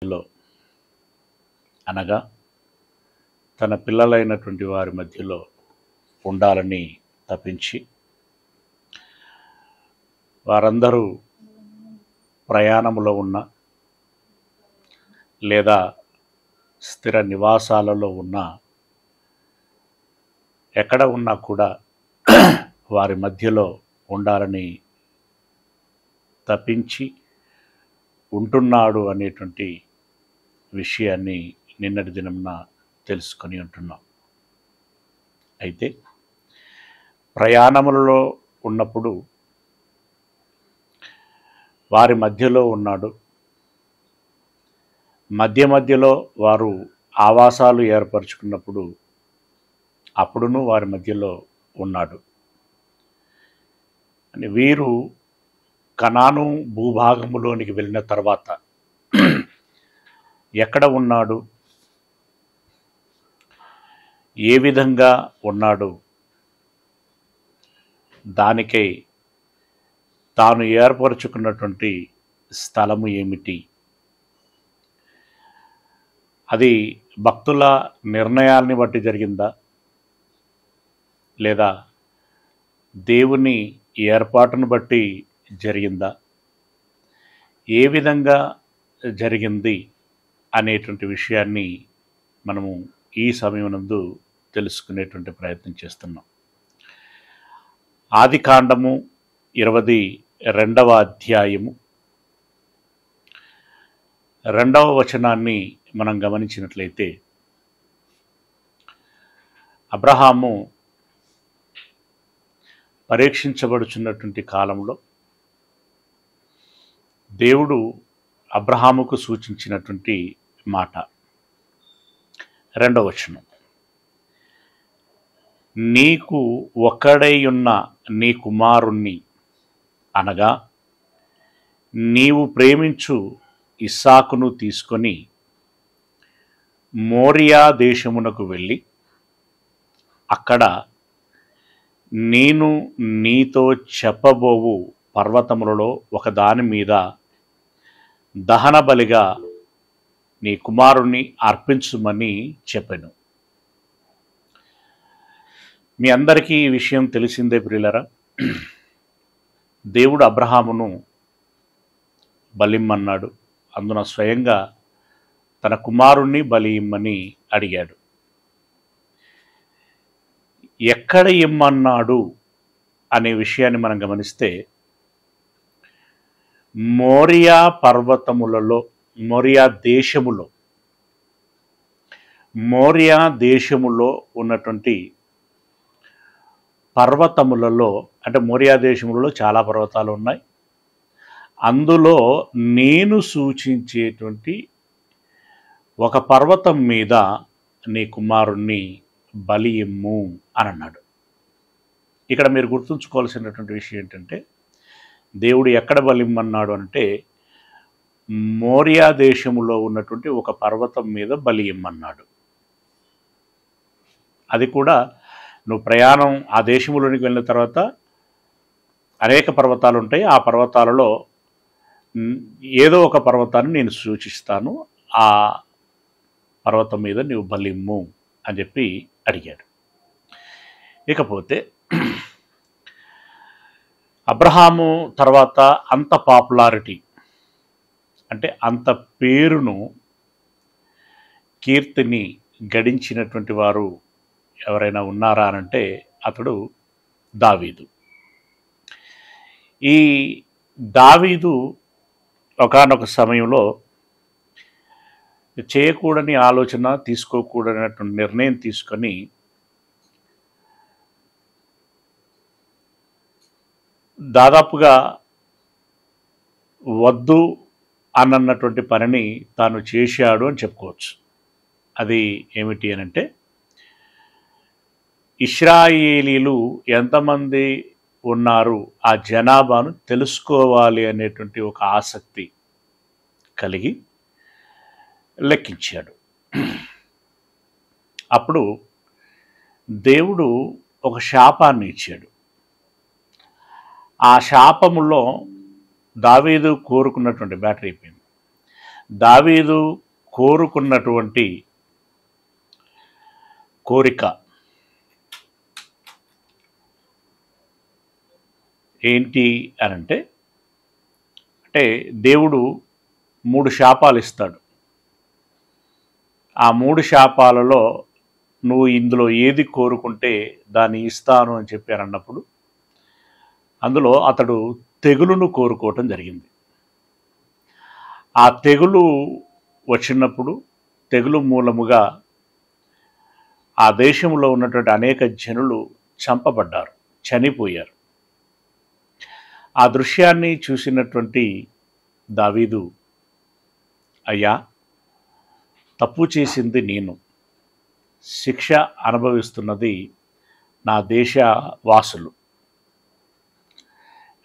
మధ్యలో అనగా తన పిల్లలైనటువంటి వారి మధ్యలో ఉండాలని తప్పించి వారందరూ ప్రయాణములో ఉన్న లేదా స్థిర నివాసాలలో ఉన్న ఎక్కడ ఉన్నా కూడా వారి మధ్యలో ఉండాలని తప్పించి ఉంటున్నాడు అనేటువంటి విషయాన్ని నిన్నటి దినంన తెలుసుకొని ఉంటున్నాం. అయితే ప్రయాణములలో ఉన్నప్పుడు వారి మధ్యలో ఉన్నాడు, మధ్యలో వారు ఆవాసాలు ఏర్పరచుకున్నప్పుడు అప్పుడును వారి మధ్యలో ఉన్నాడు అని. వీరు కనాను భూభాగములోనికి వెళ్ళిన తర్వాత ఎక్కడ ఉన్నాడు, ఏ విధంగా ఉన్నాడు, దానికై తాను ఏర్పరచుకున్నటువంటి స్థలము ఏమిటి, అది భక్తుల నిర్ణయాల్ని బట్టి జరిగిందా లేదా దేవుని ఏర్పాటును బట్టి జరిగిందా, ఏ విధంగా జరిగింది అనేటువంటి విషయాన్ని మనము ఈ సమయం నందు తెలుసుకునేటువంటి ప్రయత్నం చేస్తున్నాం. ఆదికాండము 22వ అధ్యాయము 2వ వచనాన్ని మనం గమనించినట్లయితే, అబ్రహాము పరీక్షించబడుచున్నటువంటి కాలంలో దేవుడు అబ్రహాముకు సూచించినటువంటి మాట 2వ వచనం, నీకు ఒక్కడై ఉన్న నీ కుమారుణ్ణి అనగా నీవు ప్రేమించు ఇస్సాకును తీసుకొని మోరియా దేశమునకు వెళ్ళి అక్కడ నేను నీతో చెప్పబోవు పర్వతములలో ఒకదాని మీద దహన బలిగా నీ కుమారుణ్ణి అర్పించుమని చెప్పెను. మీ అందరికీ ఈ విషయం తెలిసిందే ప్రియులరా. దేవుడు అబ్రహామును బలిమ్మన్నాడు. అందున స్వయంగా తన కుమారుణ్ణి బలి ఇమ్మని అడిగాడు. ఎక్కడ ఇమ్మన్నాడు అనే విషయాన్ని మనం గమనిస్తే, మోరియా పర్వతములలో, మోరియా దేశములో ఉన్నటువంటి పర్వతములలో, అంటే మోరియా దేశములలో చాలా పర్వతాలు ఉన్నాయి, అందులో నేను సూచించేటువంటి ఒక పర్వతం మీద నీ కుమారుణ్ణి బలి ఇమ్ము అని అన్నాడు. ఇక్కడ మీరు గుర్తుంచుకోవాల్సినటువంటి విషయం ఏంటంటే, దేవుడు ఎక్కడ బలి ఇమ్మన్నాడు అంటే మోరియా దేశములో ఉన్నటువంటి ఒక పర్వతం మీద బలి ఇమ్మన్నాడు. అది కూడా నువ్వు ప్రయాణం ఆ దేశంలోనికి వెళ్ళిన తర్వాత అనేక పర్వతాలు ఉంటాయి, ఆ పర్వతాలలో ఏదో ఒక పర్వతాన్ని నేను సూచిస్తాను, ఆ పర్వతం మీద నువ్వు బలిమ్ము అని చెప్పి అడిగాడు. ఇకపోతే అబ్రహాము తర్వాత అంత పాపులారిటీ, అంటే అంత పేరును, కీర్తిని గడించినటువంటి వారు ఎవరైనా ఉన్నారా అనంటే అతడు దావీదు. ఈ దావీదు ఒకానొక సమయంలో చేయకూడని ఆలోచన, తీసుకోకూడనటువంటి నిర్ణయం తీసుకొని దాదాపుగా వద్దు అన్నటువంటి పనిని తాను చేశాడు అని చెప్పుకోవచ్చు. అది ఏమిటి అనంటే, ఇశ్రాయేలీలు ఎంతమంది ఉన్నారు ఆ జనాభాను తెలుసుకోవాలి అనేటువంటి ఒక ఆసక్తి కలిగి లెక్కించాడు. అప్పుడు దేవుడు ఒక శాపాన్ని ఇచ్చాడు. ఆ శాపములో దావీదు కోరుకున్నటువంటి బ్యాటరీ అయిపోయింది. దావీదు కోరుకున్నటువంటి కోరిక ఏంటి అనంటే, అంటే దేవుడు 3 శాపాలు ఇస్తాడు. ఆ 3 శాపాలలో నువ్వు ఇందులో ఏది కోరుకుంటే దాన్ని ఇస్తాను అని చెప్పారు అన్నప్పుడు, అందులో అతడు తెగులును కోరుకోవటం జరిగింది. ఆ తెగులు వచ్చినప్పుడు తెగులు మూలముగా ఆ దేశంలో ఉన్నటువంటి అనేక జనులు చంపబడ్డారు, చనిపోయారు. ఆ దృశ్యాన్ని చూసినటువంటి దావీదు, అయ్యా తప్పు చేసింది నేను, శిక్ష అనుభవిస్తున్నది నా దేశ వాసులు,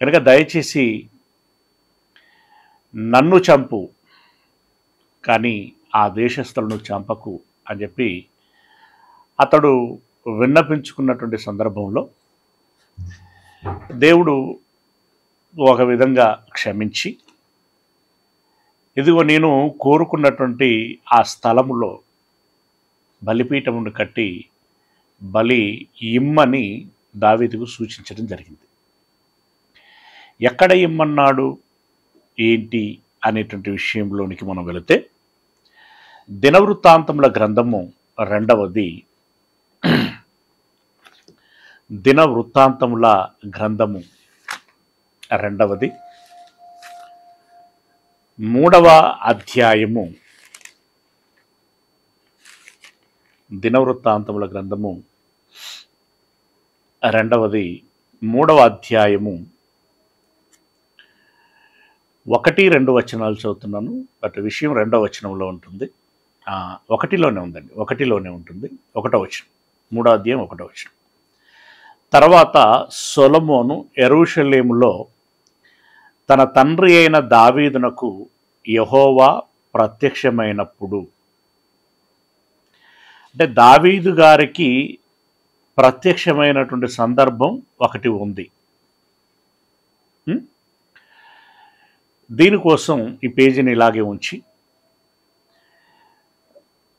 కనుక దయచేసి నన్ను చంపు కానీ ఆ దేశస్థులను చంపకు అని చెప్పి అతడు విన్నపించుకున్నటువంటి సందర్భంలో దేవుడు ఒక విధంగా క్షమించి, ఇదిగో నేను కోరుకున్నటువంటి ఆ స్థలములో బలిపీఠమును కట్టి బలి ఇమ్మని దావీదుకు సూచించడం జరిగింది. ఎక్కడ ఇమ్మన్నాడు ఏంటి అనేటువంటి విషయంలోనికి మనం వెళితే, దినవృత్తాంతముల గ్రంథము 2వది, దినవృత్తాంతముల గ్రంథము 2వది 3వ అధ్యాయము, దినవృత్తాంతముల గ్రంథము 2వది 3వ అధ్యాయము 1-2 వచనాలు చదువుతున్నాను. బట్ విషయం 2వ వచనంలో ఉంటుంది. 1లోనే ఉందండి, 1లోనే ఉంటుంది. 1వ వచనం, 3వ అధ్యాయం 1వ వచనం. తర్వాత సొలొమోను యెరూషలేములో తన తండ్రి అయిన దావీదునకు యెహోవా ప్రత్యక్షమైనప్పుడు, అంటే దావీదు గారికి ప్రత్యక్షమైనటువంటి సందర్భం ఒకటి ఉంది. దీనికోసం ఈ పేజీని ఇలాగే ఉంచి,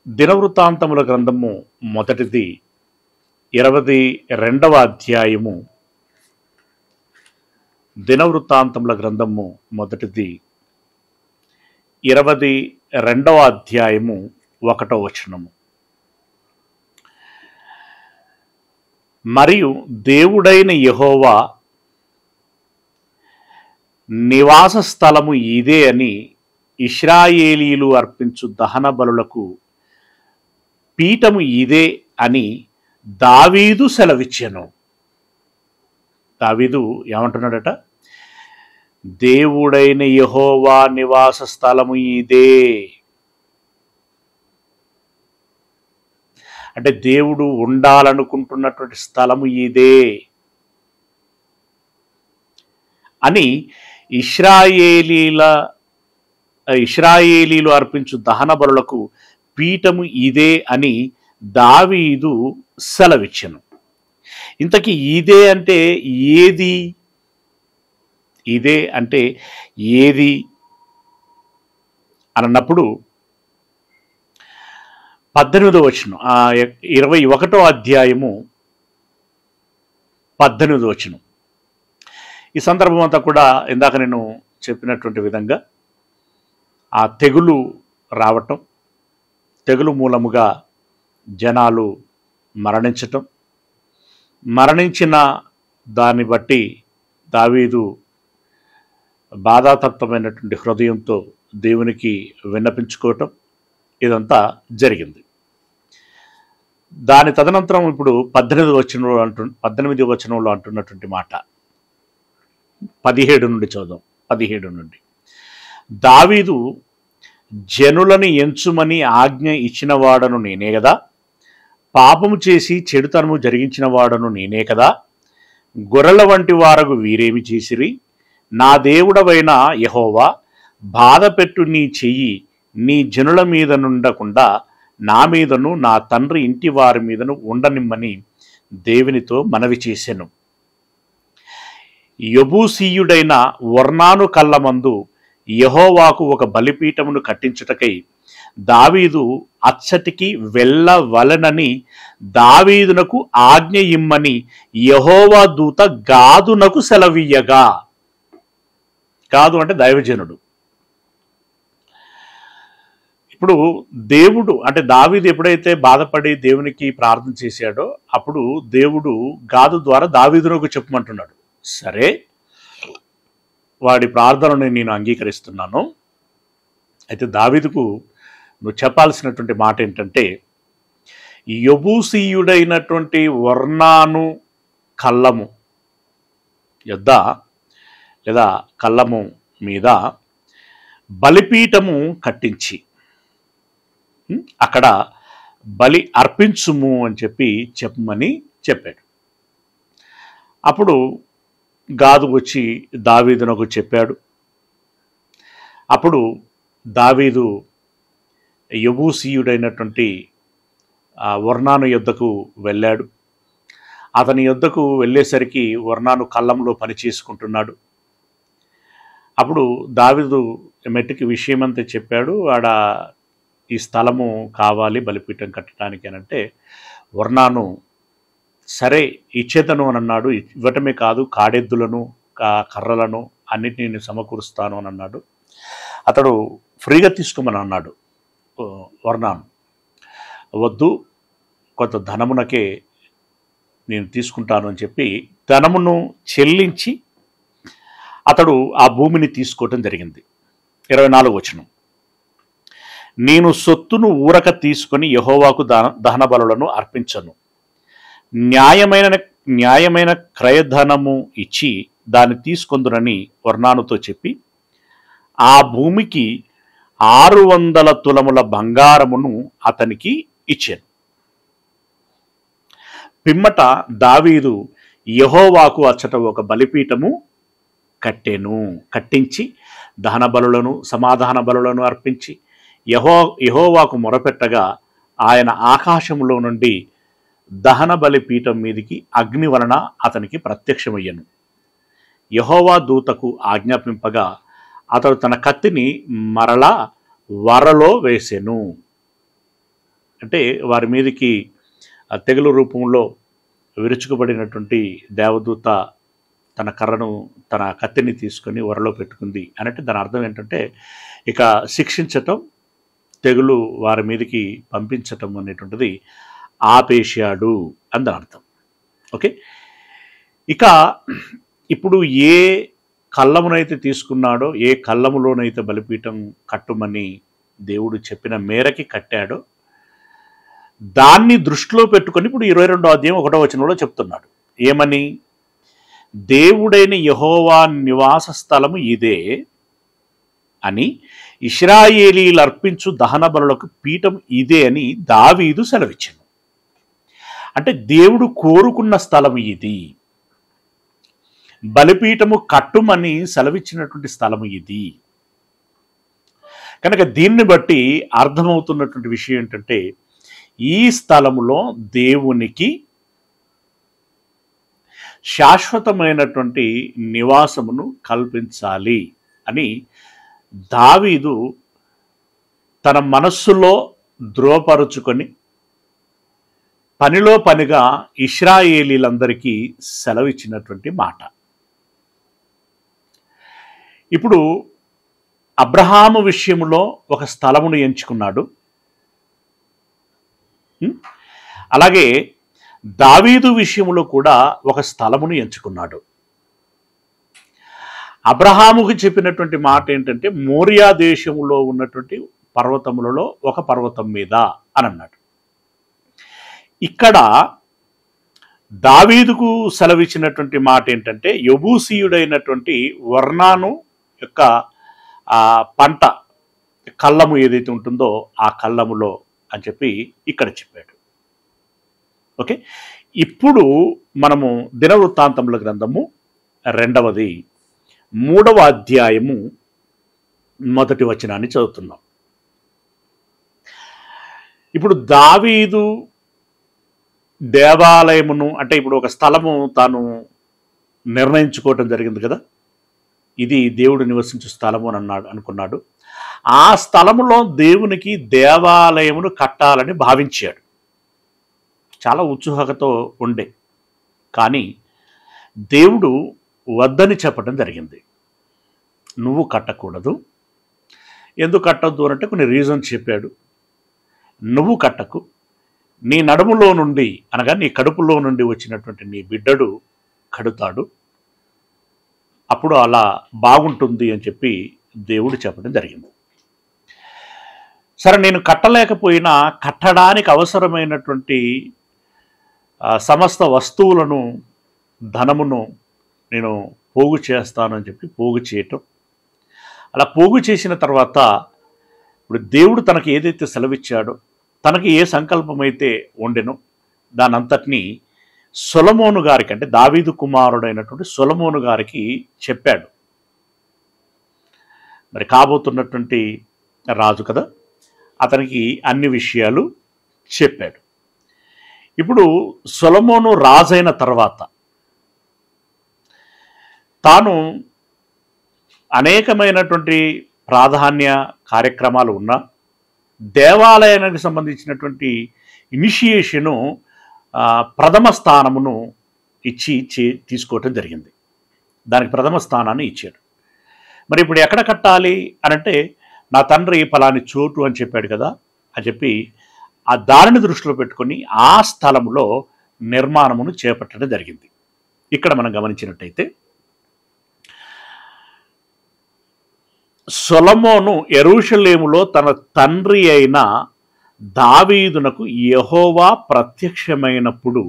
దినవృత్తాంతముల గ్రంథము మొదటిది 22వ అధ్యాయము, దినవృత్తాంతముల గ్రంథము మొదటిది 22వ అధ్యాయము 1వ వచనము. మరియు దేవుడైన యెహోవా నివాస స్థలము ఇదే అని ఇశ్రాయేలీలు అర్పించు దహన బలులకు పీఠము ఇదే అని దావీదు సెలవిచ్చెను. దావీదు ఏమంటున్నాడట? దేవుడైన యెహోవా నివాస స్థలము ఇదే. అంటే దేవుడు ఉండాలనుకుంటున్నటువంటి స్థలము ఇదే అని ఇశ్రాయేలీలు అర్పించు దహన బలులకు పీఠము ఇదే అని దావీదు సెలవిచ్చెను. ఇంతకీ ఇదే అంటే ఏది? ఇదే అంటే ఏది అన్నప్పుడు 18వ వచనం, 21వ అధ్యాయము 18వ వచనం. ఈ సందర్భం అంతా కూడా ఇందాక నేను చెప్పినటువంటి విధంగా ఆ తెగులు రావటం, తెగులు మూలముగా జనాలు మరణించటం, మరణించిన దాన్ని బట్టి దావీదు బాధాతప్తమైనటువంటి హృదయంతో దేవునికి విన్నపించుకోవటం, ఇదంతా జరిగింది. దాని తదనంతరం ఇప్పుడు 18వ వచనంలో అంటున్నటువంటి మాట 17 నుండి చదుదాం. 17 నుండి, దావీదు జనులను ఎంచుమని ఆజ్ఞ ఇచ్చిన వాడను నేనే కదా, పాపము చేసి చెడుతనము జరిగించిన వాడను నేనే కదా, గొర్రెల వంటి వారగు వీరేమి చేసిరి, నా దేవుడవైన యెహోవా బాధపెట్టు నీ చెయ్యి నీ జనుల మీద నుండకుండా నా మీదను నా తండ్రి ఇంటి వారి మీదను ఉండనిమ్మని దేవునితో మనవి చేసెను. యెబూసీయుడైన ఒర్నాను కళ్ళమందు యెహోవాకు ఒక బలిపీఠమును కట్టించుటకై దావీదు అచ్చటికి వెళ్ళవలెనని దావీదునకు ఆజ్ఞ ఇమ్మని యెహోవా దూత గాదునకు సెలవీయగా. గాదు అంటే దైవజనుడు. ఇప్పుడు దేవుడు అంటే దావీదు ఎప్పుడైతే బాధపడి దేవునికి ప్రార్థన చేశాడో అప్పుడు దేవుడు గాదు ద్వారా దావీదునకు చెప్పమంటున్నాడు. సరే, వాడి ప్రార్థనని నేను అంగీకరిస్తున్నాను. అయితే దావీదుకు నువ్వు చెప్పాల్సినటువంటి మాట ఏంటంటే, యెబూసీయుడైనటువంటి ఒర్నాను కళ్ళము యొద్ద లేదా కళ్ళము మీద బలిపీఠము కట్టించి అక్కడ బలి అర్పించుము అని చెప్పమని చెప్పాడు. అప్పుడు గాదు వచ్చి దావీదునకు చెప్పాడు. అప్పుడు దావీదు యెబూసీయుడైనటువంటి ఒర్నాను యొద్దకు వెళ్ళాడు. అతని యొద్దకు వెళ్ళేసరికి ఒర్నాను కళ్ళంలో పని చేసుకుంటున్నాడు. అప్పుడు దావీదు మెట్టుకి విషయమంతా చెప్పాడు. ఆడ ఈ స్థలము కావాలి బలిపీఠం కట్టడానికి అని అంటే ఒర్నాను సరే ఇచ్చేతను అని అన్నాడు. ఇవ్వటమే కాదు, కాడెద్దులను కర్రలను అన్నిటిని నేను సమకూరుస్తాను అని అన్నాడు. అతడు ఫ్రీగా తీసుకోమని అన్నాడు. ఒర్నాను వద్దు, కొంత ధనమునకే నేను తీసుకుంటాను అని చెప్పి ధనమును చెల్లించి అతడు ఆ భూమిని తీసుకోవటం జరిగింది. 24వ వచనం, నేను సొత్తును ఊరక తీసుకొని యెహోవాకు దహన బలులను అర్పించను. న్యాయమైన క్రయధనము ఇచ్చి దాన్ని తీసుకొందునని ఒర్నానుతో చెప్పి ఆ భూమికి 600 తులముల బంగారమును అతనికి ఇచ్చాను. పిమ్మట దావీదు యెహోవాకు అచ్చట ఒక బలిపీఠము కట్టించి దహన బలులను సమాధాన బలులను అర్పించి యెహోవాకు మొరపెట్టగా ఆయన ఆకాశములో నుండి దహన బలిపీఠం మీదికి అగ్ని వలన అతనికి ప్రత్యక్షమయ్యను. యెహోవా దూతకు ఆజ్ఞాపింపగా అతడు తన కత్తిని మరలా వరలో వేసెను. అంటే వారి మీదికి తెగులు రూపంలో విరుచుకుపడినటువంటి దేవదూత తన కత్తిని తీసుకొని వరలో పెట్టుకుంది అనంటే దాని అర్థం ఏంటంటే ఇక శిక్షించటం, తెగులు వారి మీదకి పంపించటం అనేటువంటిది ఆపేశాడు అని దాని అర్థం. ఓకే, ఇక ఇప్పుడు ఏ కళ్ళమునైతే తీసుకున్నాడో, ఏ కళ్ళములోనైతే బలిపీఠం కట్టుమని దేవుడు చెప్పిన మేరకి కట్టాడో దాన్ని దృష్టిలో పెట్టుకొని ఇప్పుడు 22వ అధ్యాయం 1వ వచనంలో చెప్తున్నాడు. ఏమని? దేవుడైన యెహోవా నివాస స్థలము ఇదే అని, ఇశ్రాయేలీలు అర్పించు దహన బలులకు పీఠం ఇదే అని దావీదు సెలవిచ్చాను. అంటే దేవుడు కోరుకున్న స్థలం ఇది, బలిపీఠము కట్టుమని సెలవిచ్చినటువంటి స్థలము ఇది. కనుక దీన్ని బట్టి అర్థమవుతున్నటువంటి విషయం ఏంటంటే ఈ స్థలములో దేవునికి శాశ్వతమైనటువంటి నివాసమును కల్పించాలి అని దావీదు తన మనస్సులో ధృవపరుచుకొని పనిలో పనిగా ఇశ్రాయేలీలందరికీ సెలవిచ్చినటువంటి మాట. ఇప్పుడు అబ్రహాము విషయంలో ఒక స్థలమును ఎంచుకున్నాడు. అలాగే దావీదు విషయంలో కూడా ఒక స్థలమును ఎంచుకున్నాడు. అబ్రహాముకు చెప్పినటువంటి మాట ఏంటంటే మోరియా దేశంలో ఉన్నటువంటి పర్వతములలో ఒక పర్వతం మీద అని అన్నాడు. ఇక్కడ దావీదుకు సెలవిచ్చినటువంటి మాట ఏంటంటే యెబూసీయుడైనటువంటి ఒర్నాను యొక్క పంట కళ్ళము ఏదైతే ఉంటుందో ఆ కళ్ళములో అని చెప్పి ఇక్కడ చెప్పాడు. ఓకే, ఇప్పుడు మనము దినవృత్తాంతముల గ్రంథము 2వ 3వ అధ్యాయము 1వ వచనాన్ని చదువుతున్నాం. ఇప్పుడు దావీదు దేవాలయమును అంటే ఇప్పుడు ఒక స్థలము తాను నిర్ణయించుకోవటం జరిగింది కదా. ఇది దేవుడు నివసించు స్థలము అని అనుకున్నాడు. ఆ స్థలములో దేవునికి దేవాలయమును కట్టాలని భావించాడు. చాలా ఉత్సుకతతో ఉండే. కానీ దేవుడు వద్దని చెప్పడం జరిగింది. నువ్వు కట్టకూడదు. ఎందుకు కట్టద్దు అంటే కొన్ని రీజన్స్ చెప్పాడు. నువ్వు కట్టకు, నీ నడుములో నుండి అనగా నీ కడుపులో నుండి వచ్చినటువంటి నీ బిడ్డడు కడుతాడు, అప్పుడు అలా బాగుంటుంది అని చెప్పి దేవుడు చెప్పడం జరిగింది. సరే, నేను కట్టలేకపోయినా కట్టడానికి అవసరమైనటువంటి సమస్త వస్తువులను, ధనమును నేను పోగు చేస్తానని చెప్పి పోగు చేయటం. అలా పోగు చేసిన తర్వాత ఇప్పుడు దేవుడు తనకి ఏదైతే సెలవిచ్చాడో, తనకి ఏ సంకల్పం అయితే ఉండెనో దానంతటినీ సొలొమోను గారికి, అంటే దావీదు కుమారుడైనటువంటి సొలొమోను గారికి చెప్పాడు. మరి కాబోతున్నటువంటి రాజు కదా, అతనికి అన్ని విషయాలు చెప్పాడు. ఇప్పుడు సొలొమోను రాజైన తర్వాత తాను అనేకమైనటువంటి ప్రాధాన్య కార్యక్రమాలు ఉన్నా దేవాలయానికి సంబంధించినటువంటి ఇనిషియేషను ప్రథమ స్థానమును ఇచ్చి తీసుకోవటం జరిగింది. దానికి ప్రథమ స్థానాన్ని ఇచ్చాడు. మరి ఇప్పుడు ఎక్కడ కట్టాలి అనంటే, నా తండ్రి పలాని చోటు అని చెప్పాడు కదా అని చెప్పి ఆ దారిని దృష్టిలో పెట్టుకొని ఆ స్థలంలో నిర్మాణమును చేపట్టడం జరిగింది. ఇక్కడ మనం గమనించినట్టయితే సొలొమోను యెరూషలేములో తన తండ్రి అయిన దావీదునకు యెహోవా ప్రత్యక్షమైనప్పుడు,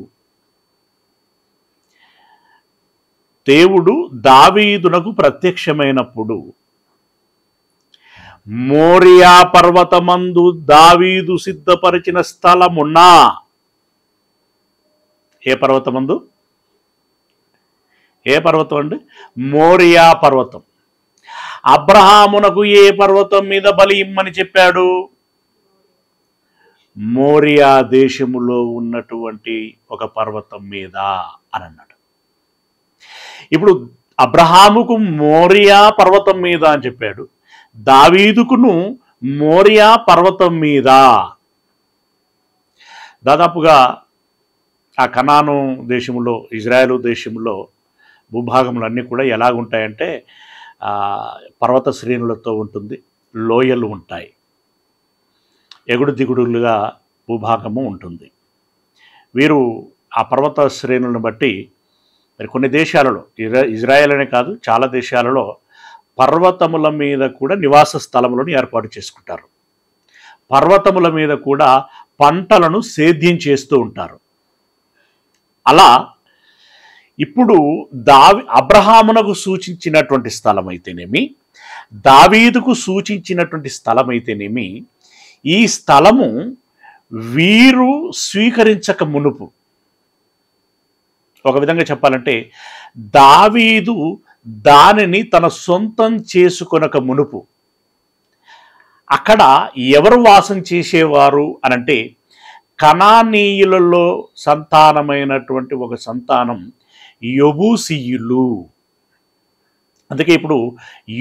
దేవుడు దావీదునకు ప్రత్యక్షమైనప్పుడు మోరియా పర్వతమందు దావీదు సిద్ధపరిచిన స్థలమున్నా, ఏ పర్వతమందు? ఏ పర్వతం అండి? మోరియా పర్వతం. అబ్రహామునకు ఏ పర్వతం మీద బలి ఇమ్మని చెప్పాడు? మోరియా దేశములో ఉన్నటువంటి ఒక పర్వతం మీద అని అన్నాడు. ఇప్పుడు అబ్రహాముకు మోరియా పర్వతం మీద అని చెప్పాడు, దావీదుకును మోరియా పర్వతం మీద. దాదాపుగా ఆ కనాను దేశంలో, ఇజ్రాయేలు దేశంలో భూభాగములన్నీ కూడా ఎలాగుంటాయంటే పర్వత శ్రేణులతో ఉంటుంది, లోయలు ఉంటాయి, ఎగుడు దిగుడులుగా భూభాగము ఉంటుంది. వీరు ఆ పర్వత శ్రేణులను బట్టి మరి కొన్ని దేశాలలో, ఇజ్రాయెల్ అనే కాదు చాలా దేశాలలో పర్వతముల మీద కూడా నివాస స్థలములను ఏర్పాటు చేసుకుంటారు. పర్వతముల మీద కూడా పంటలను సేద్యం చేస్తూ ఉంటారు. అలా ఇప్పుడు అబ్రహామునకు సూచించినటువంటి స్థలం అయితేనేమి, దావీదుకు సూచించినటువంటి స్థలం అయితేనేమి, ఈ స్థలము వీరు స్వీకరించక మునుపు, ఒక విధంగా చెప్పాలంటే దావీదు దానిని తన సొంతం చేసుకొనక మునుపు అక్కడ ఎవరు వాసం చేసేవారు అనంటే, కనానీయులలో సంతానమైనటువంటి ఒక సంతానం యెబూసీయులు. అందుకే ఇప్పుడు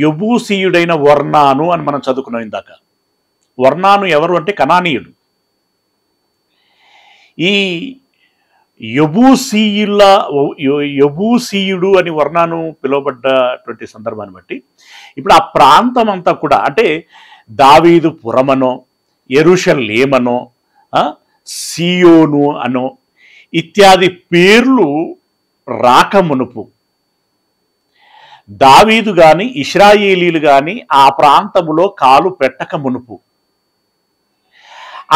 యెబూసీయుడైన వర్ణాను అని మనం చదువుకున్నాం ఇందాక. వర్ణాను ఎవరు అంటే కనానీయుడు. ఈ యెబూసీయుడు అని వర్ణాను పిలువబడ్డటువంటి సందర్భాన్ని బట్టి ఇప్పుడు ఆ ప్రాంతం అంతా కూడా, అంటే దావీదు పురమనో, యెరూషలేమనో, సియోను అనో ఇత్యాది పేర్లు రాకమునుపు దావీదు గాని ఇశ్రాయేలీలు గాని ఆ ప్రాంతములో కాలు పెట్టక మునుపు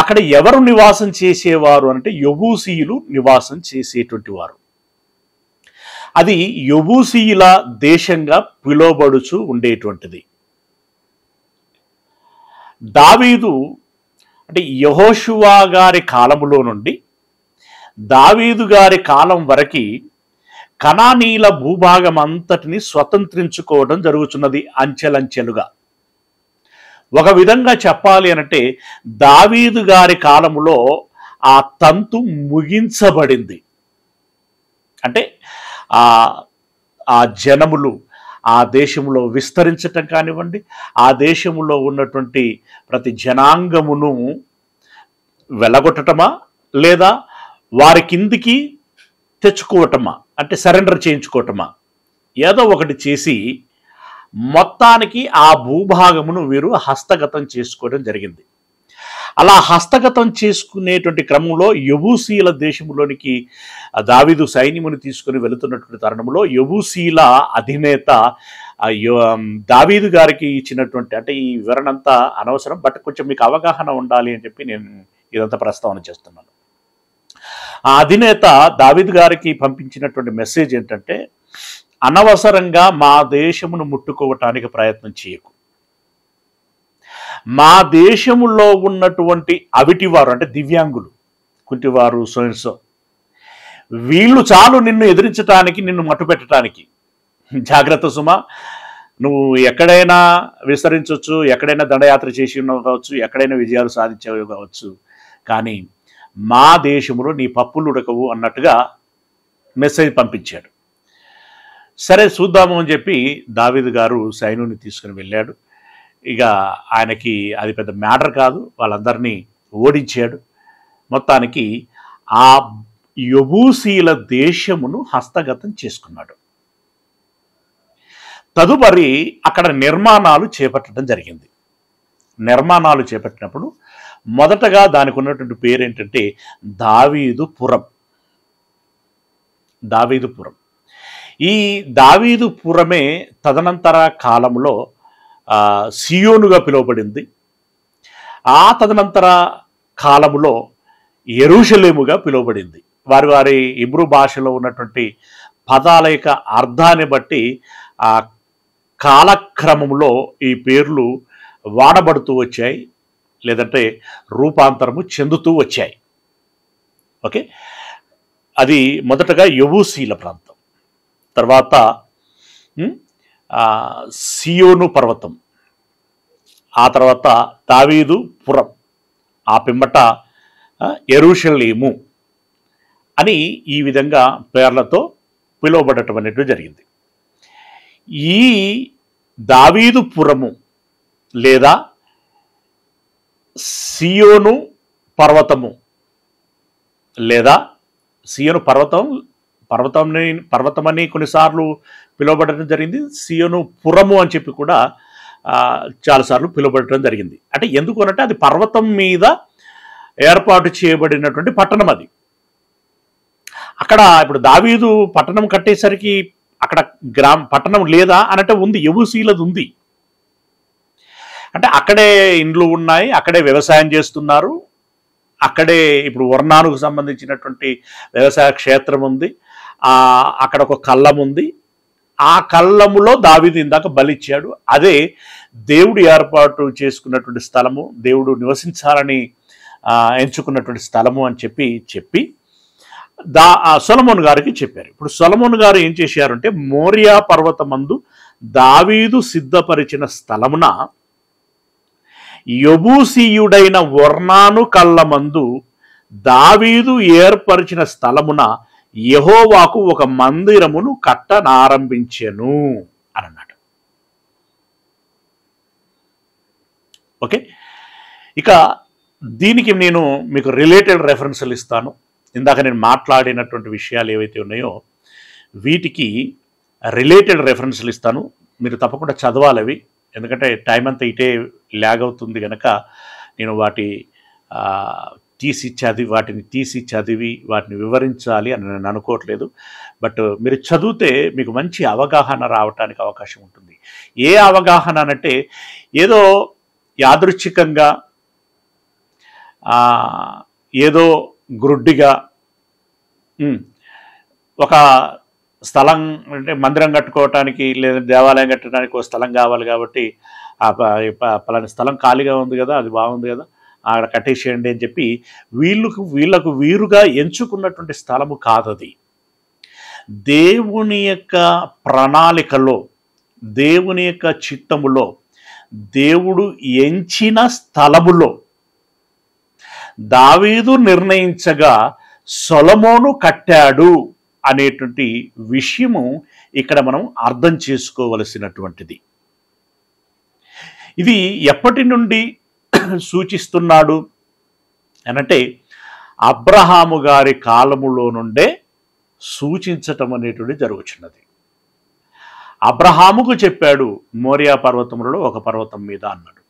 అక్కడ ఎవరు నివాసం చేసేవారు అంటే యెబూసీయులు నివాసం చేసేటువంటి వారు. అది యెబూసీయుల దేశంగా పిలువబడుచు ఉండేటువంటిది. దావీదు అంటే యెహోషువ గారి కాలములో నుండి దావీదు గారి కాలం వరకు కనానీల భూభాగం అంతటిని స్వతంత్రించుకోవడం జరుగుతున్నది అంచెలంచెలుగా. ఒక విధంగా చెప్పాలి అనంటే దావీదు గారి కాలములో ఆ తంతు ముగించబడింది. అంటే ఆ జనములు, ఆ దేశంలో విస్తరించటం కానివ్వండి, ఆ దేశంలో ఉన్నటువంటి ప్రతి జనాంగమును వెళ్ళగొట్టటమా, లేదా వారి కిందికి తెచ్చుకోవటమా, అంటే సరెండర్ చేయించుకోవటమా, ఏదో ఒకటి చేసి మొత్తానికి ఆ భూభాగమును వీరు హస్తగతం చేసుకోవడం జరిగింది. అలా హస్తగతం చేసుకునేటువంటి క్రమంలో యెబూసీల దేశంలోనికి దావీదు సైన్యమును తీసుకుని వెళుతున్నటువంటి తరుణంలో యెబూసీల అధినేత దావీదు గారికి ఇచ్చినటువంటి, అంటే ఈ వివరణ అంతా అనవసరం, బట్ కొంచెం మీకు అవగాహన ఉండాలి అని చెప్పి నేను ఇదంతా ప్రస్తావన చేస్తున్నాను. ఆ అధినేత దావీదు గారికి పంపించినటువంటి మెసేజ్ ఏంటంటే, అనవసరంగా మా దేశమును ముట్టుకోవటానికి ప్రయత్నం చేయకు. మా దేశములో ఉన్నటువంటి అవిటివారు, అంటే దివ్యాంగులు, కుంటివారు, సోన్సో, వీళ్ళు చాలు నిన్ను ఎదిరించటానికి, నిన్ను మట్టుపెట్టడానికి. జాగ్రత్త సుమా, నువ్వు ఎక్కడైనా విస్తరించవచ్చు, ఎక్కడైనా దండయాత్ర చేసి ఉన్నావు కావచ్చు, ఎక్కడైనా విజయాలు సాధించేవి కావచ్చు, కానీ మా దేశంలో నీ పప్పులు ఉడకవు అన్నట్టుగా మెసేజ్ పంపించాడు. సరే చూద్దాము అని చెప్పి దావీదు గారు సైన్యుని తీసుకుని వెళ్ళాడు. ఇక ఆయనకి అది పెద్ద మ్యాటర్ కాదు, వాళ్ళందరినీ ఓడించాడు. మొత్తానికి ఆ యెబూసీల దేశమును హస్తగతం చేసుకున్నాడు. తదుపరి అక్కడ నిర్మాణాలు చేపట్టడం జరిగింది. నిర్మాణాలు చేపట్టినప్పుడు మొదటగా దానికి ఉన్నటువంటి పేరు ఏంటంటే దావీదుపురం. దావీదుపురం. ఈ దావీదుపురమే తదనంతర కాలంలో సియోనుగా పిలువబడింది. ఆ తదనంతర కాలములో యెరూషలేముగా పిలువబడింది. వారి వారి ఇబ్రూ భాషలో ఉన్నటువంటి పదాల యొక్క అర్థాన్ని బట్టి ఆ కాలక్రమంలో ఈ పేర్లు వాడబడుతూ వచ్చాయి, లేదంటే రూపాంతరము చెందుతూ వచ్చాయి. ఓకే, అది మొదటగా యెబూసీల ప్రాంతం, తర్వాత సియోను పర్వతం, ఆ తర్వాత దావీదుపురం, ఆ పిమ్మట యెరూషలేము అని ఈ విధంగా పేర్లతో పిలువబడటం అనేట్టు జరిగింది. ఈ దావీదుపురము లేదా సియోను పర్వతము, లేదా సియోను పర్వతమని కొన్నిసార్లు పిలువబడటం జరిగింది, సియోను పురము అని చెప్పి కూడా చాలాసార్లు పిలువబడటం జరిగింది. అంటే ఎందుకు అనంటే అది పర్వతం మీద ఏర్పాటు చేయబడినటువంటి పట్టణం. అది అక్కడ ఇప్పుడు దావీదు పట్టణం కట్టేసరికి అక్కడ పట్టణం లేదా అనంటే ఉంది, యెబూసీలది ఉంది. అంటే అక్కడే ఇండ్లు ఉన్నాయి, అక్కడే వ్యవసాయం చేస్తున్నారు, అక్కడే ఇప్పుడు వర్ణానికి సంబంధించినటువంటి వ్యవసాయ క్షేత్రం ఉంది, అక్కడ ఒక కళ్ళం ఉంది. ఆ కళ్ళములో దావీదు ఇందాక బలిచ్చాడు. అదే దేవుడు ఏర్పాటు చేసుకున్నటువంటి స్థలము, దేవుడు నివసించాలని ఎంచుకున్నటువంటి స్థలము అని చెప్పి సొలొమోను గారికి చెప్పారు. ఇప్పుడు సొలొమోను గారు ఏం చేశారంటే, మోరియా పర్వతమందు దావీదు సిద్ధపరిచిన స్థలమున యెబూసీయుడైన ఒర్నాను కళ్ళమందు దావీదు ఏర్పరిచిన స్థలమున యెహోవాకు ఒక మందిరమును కట్టనారంభించెను అని అన్నాడు. ఓకే, ఇక దీనికి నేను మీకు రిలేటెడ్ రెఫరెన్స్లు ఇస్తాను. ఇందాక నేను మాట్లాడినటువంటి విషయాలు ఏవైతే ఉన్నాయో వీటికి రిలేటెడ్ రెఫరెన్స్లు ఇస్తాను. మీరు తప్పకుండా చదవాలి అవి, ఎందుకంటే టైం అంతా ఇటే ల్యాగ్ అవుతుంది కనుక నేను వాటిని తీసి చదివి వాటిని వివరించాలి అని నేను అనుకోవట్లేదు. బట్ మీరు చదివితే మీకు మంచి అవగాహన రావడానికి అవకాశం ఉంటుంది. ఏ అవగాహన అంటే ఏదో యాదృచ్ఛికంగా ఏదో గ్రుడ్డిగా ఒక స్థలం, అంటే మందిరం కట్టుకోవటానికి లేదా దేవాలయం కట్టడానికి ఒక స్థలం కావాలి కాబట్టి పలాని స్థలం ఖాళీగా ఉంది కదా, అది బాగుంది కదా, అక్కడ కట్టేసేయండి అని చెప్పి వీళ్ళకు వీరుగా ఎంచుకున్నటువంటి స్థలము కాదది. దేవుని యొక్క ప్రణాళికలో, దేవుని యొక్క చిత్తములో, దేవుడు ఎంచిన స్థలములో దావీదు నిర్ణయించగా సొలొమోను కట్టాడు అనేటువంటి విషయము ఇక్కడ మనం అర్థం చేసుకోవలసినటువంటిది. ఇది ఎప్పటి నుండి సూచిస్తున్నాడు అనంటే అబ్రహాము గారి కాలములో నుండే సూచించటం అనేటువంటిది జరుగుతున్నది. అబ్రహాముకు చెప్పాడు మోరియా పర్వతములలో ఒక పర్వతం మీద అన్నాడు.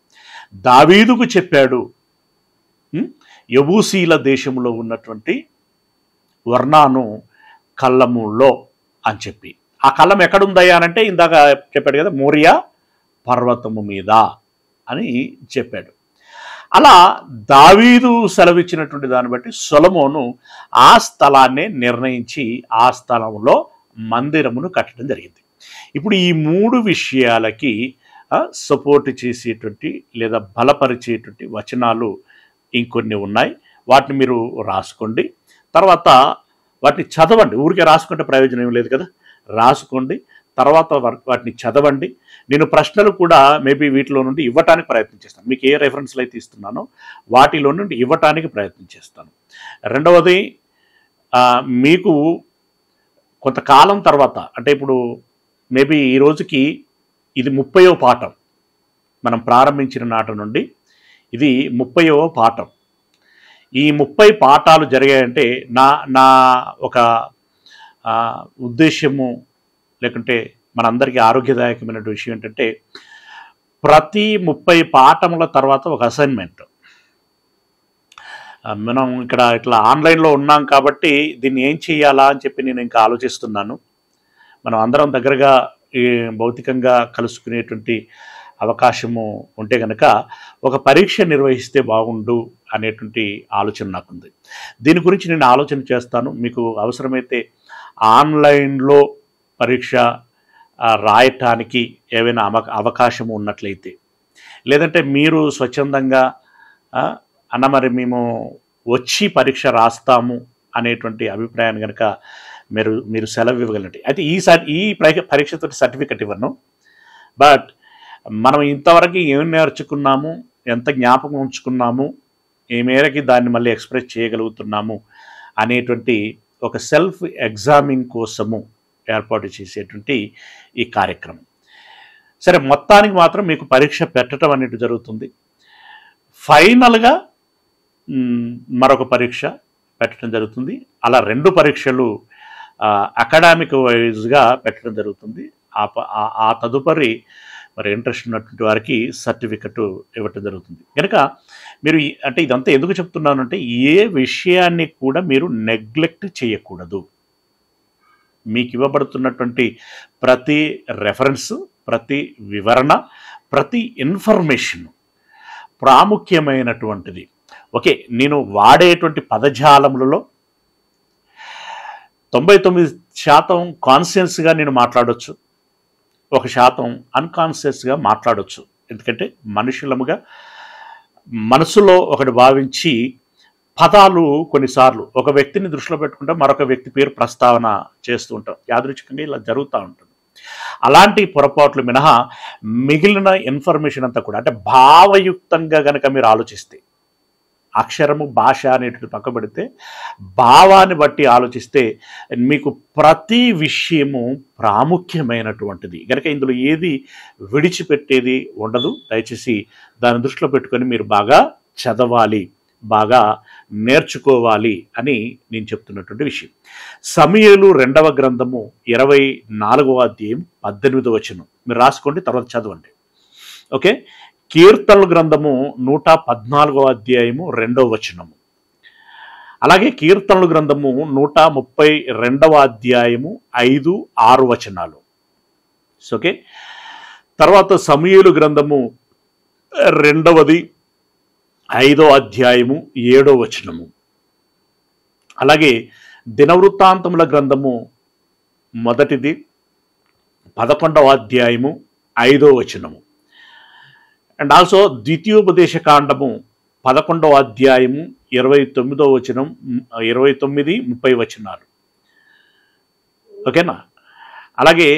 దావీదుకు చెప్పాడు యబూసీల దేశంలో ఉన్నటువంటి వర్ణాను కళ్ళములో అని చెప్పి. ఆ కళ్ళం ఎక్కడుందయ్యా అంటే ఇందాక చెప్పాడు కదా, మోరియా పర్వతము మీద అని చెప్పాడు. అలా దావీదు సెలవిచ్చినటువంటి దాన్ని బట్టి సొలొమోను ఆ స్థలాన్నే నిర్ణయించి ఆ స్థలంలో మందిరమును కట్టడం జరిగింది. ఇప్పుడు ఈ 3 విషయాలకి సపోర్ట్ చేసేటువంటి లేదా బలపరిచేటువంటి వచనాలు ఇంకొన్ని ఉన్నాయి. వాటిని మీరు రాసుకోండి, తర్వాత వాటిని చదవండి. ఊరికే రాసుకుంటే ప్రయోజనం ఏం లేదు కదా, రాసుకోండి, తర్వాత వాటిని చదవండి. నేను ప్రశ్నలు కూడా మేబీ వీటిలో నుండి ఇవ్వటానికి ప్రయత్నం చేస్తాను. మీకు ఏ రెఫరెన్స్లు అయితే ఇస్తున్నానో వాటిలో నుండి ఇవ్వటానికి ప్రయత్నం చేస్తాను. రెండవది, మీకు కొంతకాలం తర్వాత అంటే ఇప్పుడు మేబీ ఈ రోజుకి ఇది 30వ పాఠం, మనం ప్రారంభించిన నాటి నుండి ఇది 30వ పాఠం. ఈ 30 పాఠాలు జరిగాయంటే నా ఒక ఉద్దేశము లేకుంటే మనందరికీ ఆరోగ్యదాయకమైన విషయం ఏంటంటే ప్రతి 30 పాఠముల తర్వాత ఒక అసైన్మెంట్. మనం ఇక్కడ ఇట్లా ఆన్లైన్లో ఉన్నాం కాబట్టి దీన్ని ఏం చేయాలా అని చెప్పి నేను ఇంకా ఆలోచిస్తున్నాను. మనం అందరం దగ్గరగా భౌతికంగా కలుసుకునేటువంటి అవకాశము ఉంటే కనుక ఒక పరీక్ష నిర్వహిస్తే బాగుండు అనేటువంటి ఆలోచన నాకుంది. దీని గురించి నేను ఆలోచన చేస్తాను. మీకు అవసరమైతే ఆన్లైన్లో పరీక్ష రాయటానికి ఏవైనా అవకాశము ఉన్నట్లయితే, లేదంటే మీరు స్వచ్ఛందంగా అన్న మరి మేము వచ్చి పరీక్ష రాస్తాము అనేటువంటి అభిప్రాయాన్ని కనుక మీరు సెలవు ఇవ్వగలండి. అయితే ఈ పరీక్షతో సర్టిఫికెట్ ఇవ్వను, బట్ మనం ఇంతవరకు ఏం నేర్చుకున్నాము, ఎంత జ్ఞాపకం ఉంచుకున్నాము, ఏ మేరకి దాన్ని మళ్ళీ ఎక్స్ప్రెస్ చేయగలుగుతున్నాము అనేటువంటి ఒక సెల్ఫ్ ఎగ్జామింగ్ కోసము ఏర్పాటు చేసేటువంటి ఈ కార్యక్రమం. సరే, మొత్తానికి మాత్రం మీకు పరీక్ష పెట్టడం అనేది జరుగుతుంది. ఫైనల్గా మరొక పరీక్ష పెట్టడం జరుగుతుంది. అలా 2 పరీక్షలు అకాడమిక్ వైజ్గా పెట్టడం జరుగుతుంది. ఆ తదుపరి మరి ఇంట్రెస్ట్ ఉన్నటువంటి వారికి సర్టిఫికెట్ ఇవ్వటం జరుగుతుంది. కనుక మీరు అంటే ఇదంతా ఎందుకు చెప్తున్నానంటే ఏ విషయాన్ని కూడా మీరు నెగ్లెక్ట్ చేయకూడదు. మీకు ఇవ్వబడుతున్నటువంటి ప్రతి రెఫరెన్స్, ప్రతి వివరణ, ప్రతి ఇన్ఫర్మేషన్ ప్రాముఖ్యమైనటువంటిది. ఓకే, నేను వాడేటువంటి పదజాలములలో 99% కాన్షియస్గా నేను మాట్లాడవచ్చు, 1% అన్కాన్షియస్గా మాట్లాడవచ్చు. ఎందుకంటే మనుషులముగా మనసులో ఒకటి భావించి పదాలు కొన్నిసార్లు ఒక వ్యక్తిని దృష్టిలో పెట్టుకుంటే మరొక వ్యక్తి పేరు ప్రస్తావన చేస్తూ ఉంటాం. యాదృచ్ఛికంగా ఇలా జరుగుతూ ఉంటుంది. అలాంటి పొరపాట్లు మినహా మిగిలిన ఇన్ఫర్మేషన్ అంతా కూడా అంటే భావయుక్తంగా కనుక మీరు ఆలోచిస్తే, అక్షరము భాష అనేటువంటి పక్క పెడితే భావాన్ని బట్టి ఆలోచిస్తే మీకు ప్రతి విషయము ప్రాముఖ్యమైనటువంటిది కనుక ఇందులో ఏది విడిచిపెట్టేది ఉండదు. దయచేసి దాన్ని దృష్టిలో పెట్టుకొని మీరు బాగా చదవాలి, బాగా నేర్చుకోవాలి అని నేను చెప్తున్నటువంటి విషయం. సమూయేలు 2వ గ్రంథము 24వ అధ్యాయం 18వ వచనం మీరు రాసుకోండి, తర్వాత చదవండి. ఓకే, కీర్తనల గ్రంథము 114వ అధ్యాయము 2వ వచనము, అలాగే కీర్తనల గ్రంథము 132వ అధ్యాయము 5, 6 వచనాలు. ఓకే, తర్వాత సమూయేలు గ్రంథము 2వది 5వ అధ్యాయము 7వ వచనము, అలాగే దినవృత్తాంతముల గ్రంథము 1ది 11వ అధ్యాయము 5వ వచనము, అండ్ ఆల్సో ద్వితీయోపదేశ కాండము 11వ అధ్యాయము 29వ వచనం, 29, 30 వచనాలు. ఓకేనా, అలాగే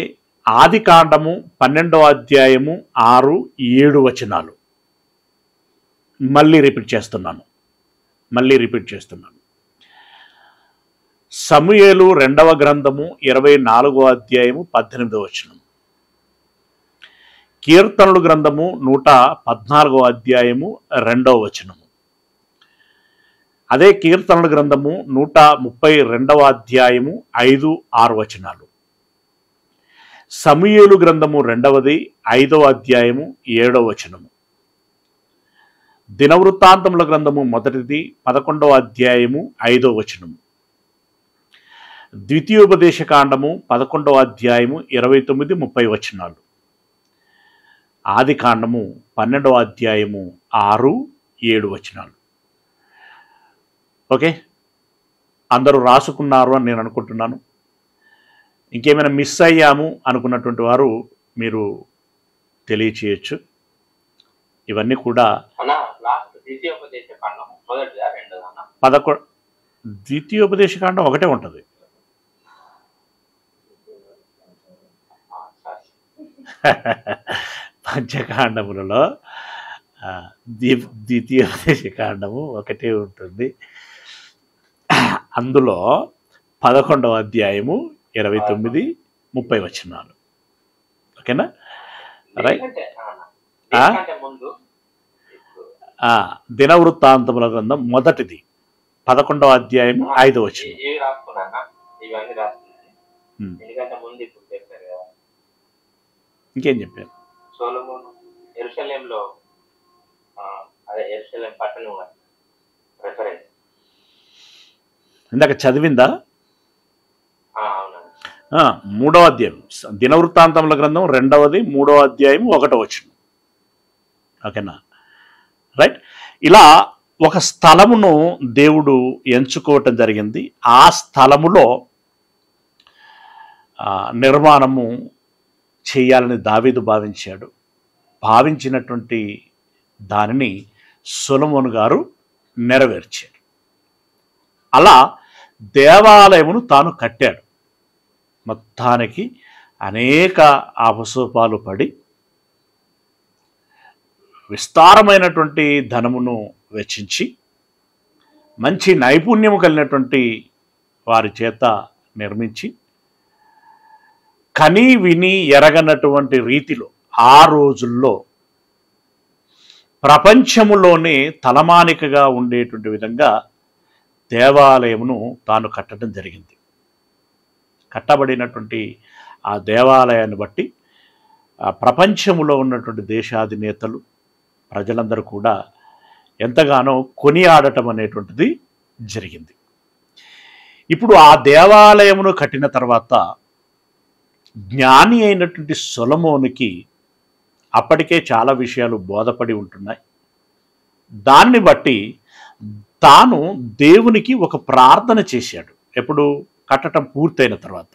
ఆది కాండము 12వ అధ్యాయము 6, 7 వచనాలు. మళ్ళీ రిపీట్ చేస్తున్నాను. సమూయేలు 2వ గ్రంథము 24వ అధ్యాయము 18వ వచనం. కీర్తనలు గ్రంథము 114వ అధ్యాయము 2వ వచనము. అదే కీర్తనల గ్రంథము 132వ అధ్యాయము 5-6 వచనాలు. సమూయేలు గ్రంథము 2వది 5వ అధ్యాయము 7వ వచనము. దినవృత్తాంతముల గ్రంథము 1ది 11వ అధ్యాయము 5వ వచనము. ద్వితీయోపదేశకాండము 11వ అధ్యాయము 29-30 వచనాలు. ఆది కాండము 12వ అధ్యాయము 6-7 వచనాలు. ఓకే, అందరూ రాసుకున్నారు అని నేను అనుకుంటున్నాను. ఇంకేమైనా మిస్ అయ్యాము అనుకున్నటువంటి వారు మీరు తెలియచేయచ్చు. ఇవన్నీ కూడా ద్వితీయోపదేశకాండం ఒకటే ఉంటుంది. పంచకాండములలో ద్వితీయోపదేశకాండము ఒకటే ఉంటుంది. అందులో 11వ అధ్యాయము 29-30 వచనాలు. ఓకేనా? రైట్. దినవృత్తాంతముల గ్రంథం 1ది 11వ అధ్యాయము 5వ వచనం. ఇంకేం చెప్పారు? ఇందాక చదివిందా? 3వ అధ్యాయం దినవృత్తాంతముల గ్రంథం 2వది 3వ అధ్యాయం 1వ వచనం. ఓకేనా? రైట్. ఇలా ఒక స్థలమును దేవుడు ఎంచుకోవటం జరిగింది. ఆ స్థలములో నిర్మాణము చేయాలని దావీదు భావించాడు. భావించినటువంటి దానిని సొలొమోను గారు నెరవేర్చాడు. అలా దేవాలయమును తాను కట్టాడు. మొత్తానికి అనేక అపసోపాలు పడి విస్తారమైనటువంటి ధనమును వెచ్చించి మంచి నైపుణ్యము కలిగినటువంటి వారి చేత నిర్మించి కని విని ఎరగనటువంటి రీతిలో ఆ రోజుల్లో ప్రపంచములోనే తలమానికగా ఉండేటువంటి విధంగా దేవాలయమును తాను కట్టడం జరిగింది. కట్టబడినటువంటి ఆ దేవాలయాన్ని బట్టి ప్రపంచములో ఉన్నటువంటి దేశాధినేతలు ప్రజలందరూ కూడా ఎంతగానో కొనియాడటం అనేటువంటిది జరిగింది. ఇప్పుడు ఆ దేవాలయమును కట్టిన తర్వాత జ్ఞాని అయినటువంటి సొలొమోనుకి అప్పటికే చాలా విషయాలు బోధపడి ఉంటున్నాయి. దాన్ని బట్టి తాను దేవునికి ఒక ప్రార్థన చేశాడు. ఎప్పుడు? కట్టడం పూర్తయిన తర్వాత.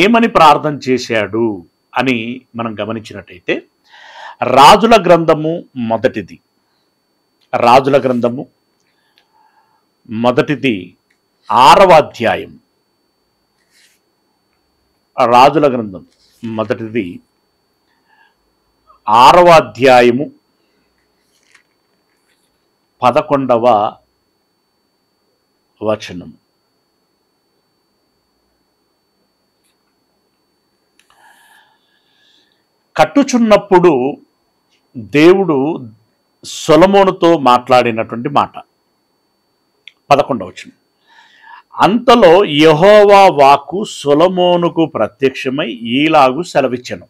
ఏమని ప్రార్థన చేశాడు అని మనం గమనించినట్టయితే రాజుల గ్రంథము 1ది 6వ అధ్యాయం. రాజుల గ్రంథం 1ది 6వ అధ్యాయము 11వ వచనం. కట్టుచున్నప్పుడు దేవుడు సొలొమోనుతో మాట్లాడినటువంటి మాట 11వ వచనం. అంతలో యెహోవా వాక్కు సొలొమోనుకు ప్రత్యక్షమై ఈలాగు సెలవిచ్చెను.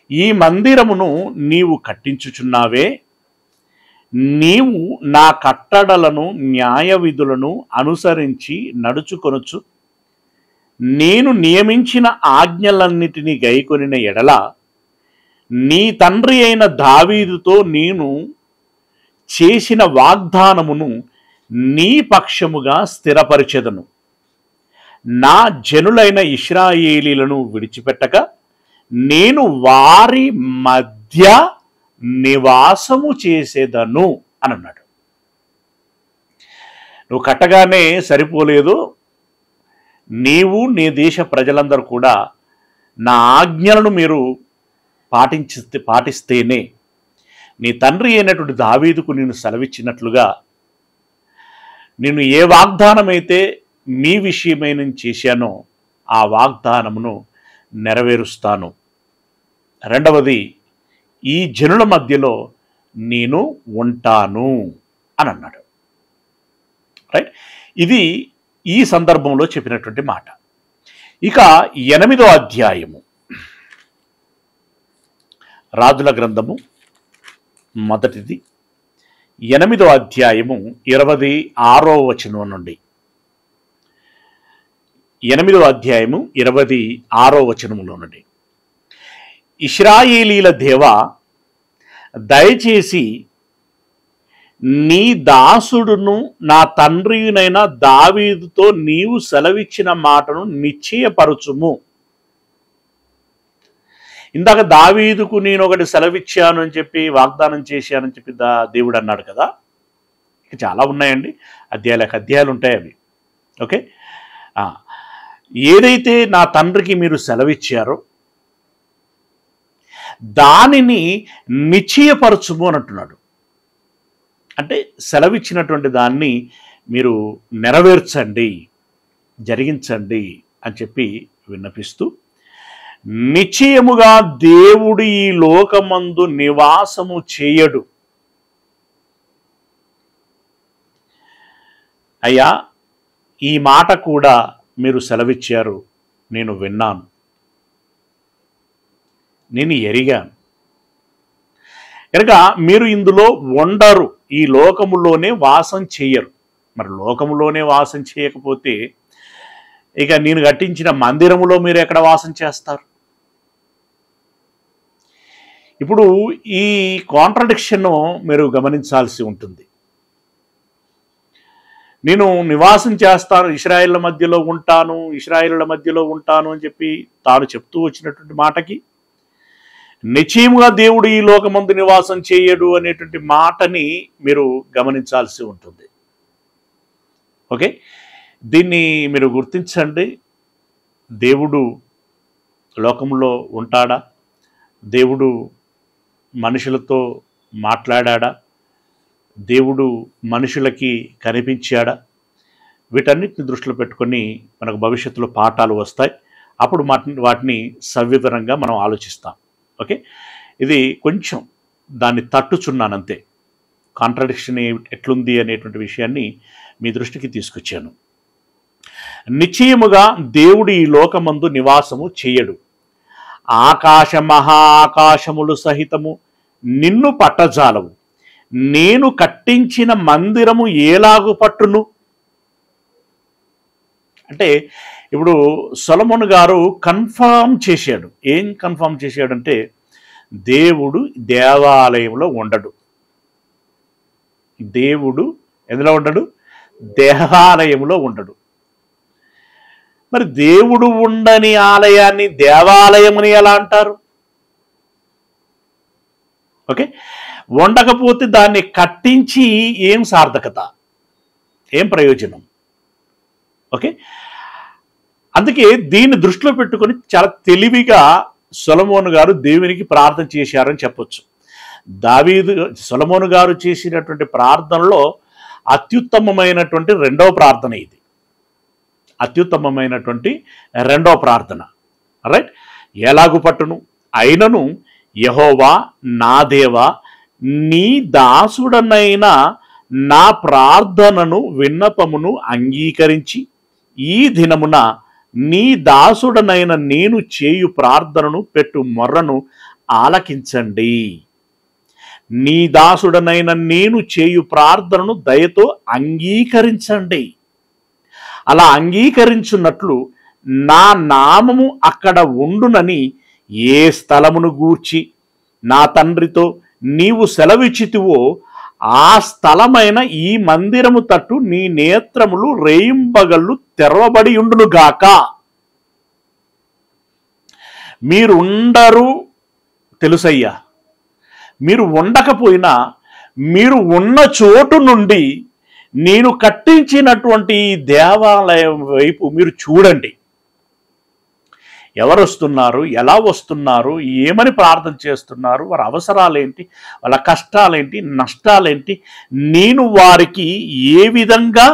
ఈ మందిరమును నీవు కట్టించుచున్నావే, నీవు నా కట్టడలను న్యాయ విధులను అనుసరించి నడుచుకొనుచు నేను నియమించిన ఆజ్ఞలన్నిటినీ గైకొనిన ఎడల నీ తండ్రి అయిన దావీదుతో నేను చేసిన వాగ్దానమును నీ పక్షముగా స్థిరపరిచెదను. నా జనులైన ఇశ్రాయేలీలను విడిచిపెట్టక నేను వారి మధ్య నివాసము చేసేదను అని అన్నాడు. నువ్వు కట్టగానే సరిపోలేదు, నీవు నీ దేశ ప్రజలందరూ కూడా నా ఆజ్ఞలను మీరు పాటిస్తేనే నీ తండ్రి అయినటువంటి దావీదుకు నేను సెలవిచ్చినట్లుగా నేను ఏ వాగ్దానం అయితే మీ విషయమై నేను చేశానో ఆ వాగ్దానమును నెరవేరుస్తాను. రెండవది, ఈ జనుల మధ్యలో నేను ఉంటాను అని అన్నాడు. రైట్, ఇది ఈ సందర్భంలో చెప్పినటువంటి మాట. ఇక 8వ అధ్యాయము, రాజుల గ్రంథము మొదటిది 8వ అధ్యాయము 26వ వచనం నుండి 8వ అధ్యాయము 26వ వచనములో నుండి, ఇశ్రాయేలీల దేవా, దయచేసి నీ దాసుడును నా తండ్రినైన దావీదుతో నీవు సెలవిచ్చిన మాటను నిశ్చయపరచుము. ఇందాక దావీదుకు నేను ఒకటి సెలవిచ్చాను అని చెప్పి, వాగ్దానం చేశానని చెప్పి దేవుడు అన్నాడు కదా. ఇక చాలా ఉన్నాయండి, అధ్యాయాలు ఉంటాయి అవి. ఓకే, ఏదైతే నా తండ్రికి మీరు సెలవిచ్చారో దానిని నిశ్చయపరచుము అని అంటున్నాడు. అంటే సెలవిచ్చినటువంటి దాన్ని మీరు నెరవేర్చండి, జరిగించండి అని చెప్పి విన్నపిస్తూ, నిశ్చయముగా దేవుడు ఈ లోకమందు నివాసము చేయడు. అయ్యా, ఈ మాట కూడా మీరు సెలవిచ్చారు, నేను విన్నాను, నేను ఎరిగాను. కనుక మీరు ఇందులో ఉండరు, ఈ లోకములోనే వాసం చేయరు. మరి లోకములోనే వాసం చేయకపోతే ఇక నేను కట్టించిన మందిరములో మీరు ఎక్కడ వాసం చేస్తారు? ఇప్పుడు ఈ కాంట్రడిక్షన్ మీరు గమనించాల్సి ఉంటుంది. నేను నివాసం చేస్తాను, ఇశ్రాయేళ్ల మధ్యలో ఉంటాను, ఇశ్రాయేళ్ల మధ్యలో ఉంటాను అని చెప్పి తాను చెప్తూ వచ్చినటువంటి మాటకి, నిశ్చయముగా దేవుడు ఈ లోకమందు నివాసం చేయడు అనేటువంటి మాటని మీరు గమనించాల్సి ఉంటుంది. ఓకే, దీన్ని మీరు గుర్తించండి. దేవుడు లోకంలో ఉంటాడా? దేవుడు మనుషులతో మాట్లాడా? దేవుడు మనుషులకి కనిపించాడా? వీటన్నిటిని దృష్టిలో పెట్టుకొని మనకు భవిష్యత్తులో పాఠాలు వస్తాయి. అప్పుడు వాటిని సవివరంగా మనం ఆలోచిస్తాం. ఓకే, ఇది కొంచెం దాన్ని తట్టుచున్నానంతే, కాంట్రడిక్షన్ ఎట్లుంది అనేటువంటి విషయాన్ని మీ దృష్టికి తీసుకొచ్చాను. నిశ్చయముగా దేవుడు ఈ లోకమందు నివాసము చేయడు. ఆకాశ మహా ఆకాశములు సహితము నిన్ను పట్టజాలవు. నేను కట్టించిన మందిరము ఏలాగు పట్టును? అంటే ఇప్పుడు సొలొమోను గారు కన్ఫర్మ్ చేశాడు. ఏం కన్ఫర్మ్ చేశాడంటే, దేవుడు దేవాలయంలో ఉండడు. దేవుడు ఎందులో ఉండడు? దేవాలయంలో ఉండడు. మరి దేవుడు ఉండని ఆలయాన్ని దేవాలయం అని ఎలా అంటారు? ఓకే, ఉండకపోతే దాన్ని కట్టించి ఏం సార్థకత, ఏం ప్రయోజనం? ఓకే, అందుకే దీన్ని దృష్టిలో పెట్టుకొని చాలా తెలివిగా సొలొమోను గారు దేవునికి ప్రార్థన చేశారని చెప్పొచ్చు. సొలొమోను గారు చేసినటువంటి ప్రార్థనలో అత్యుత్తమమైనటువంటి రెండవ ప్రార్థన ఇది. అత్యుత్తమమైనటువంటి రెండవ ప్రార్థన. రైట్, ఎలాగు పట్టును? అయినను యెహోవా నా దేవా, నీ దాసుడనైన నా ప్రార్థనను విన్నపమును అంగీకరించి ఈ దినమున నీ దాసుడనైన నేను చేయు ప్రార్థనను పెట్టు మొర్రను ఆలకించండి. నీ దాసుడనైన నేను చేయు ప్రార్థనను దయతో అంగీకరించండి. అలా అంగీకరించున్నట్లు నా నామము అక్కడ ఉండునని ఏ స్థలమును గూర్చి నా తండ్రితో నీవు సెలవిచ్చితివో ఆ స్థలమైన ఈ మందిరము తట్టు నీ నేత్రములు రేయింబగళ్ళు తెరవబడి ఉండునుగాక. మీరుండరు తెలుసయ్యా, మీరు ఉండకపోయినా మీరు ఉన్న చోటు నుండి నేను కట్టించినటువంటి దేవాలయం వైపు మీరు చూడండి. ఎవరు వస్తున్నారు, ఎలా వస్తున్నారు, ఏమని ప్రార్థన చేస్తున్నారు, వారి అవసరాలేంటి, వాళ్ళ కష్టాలేంటి, నష్టాలేంటి, నేను వారికి ఏ విధంగా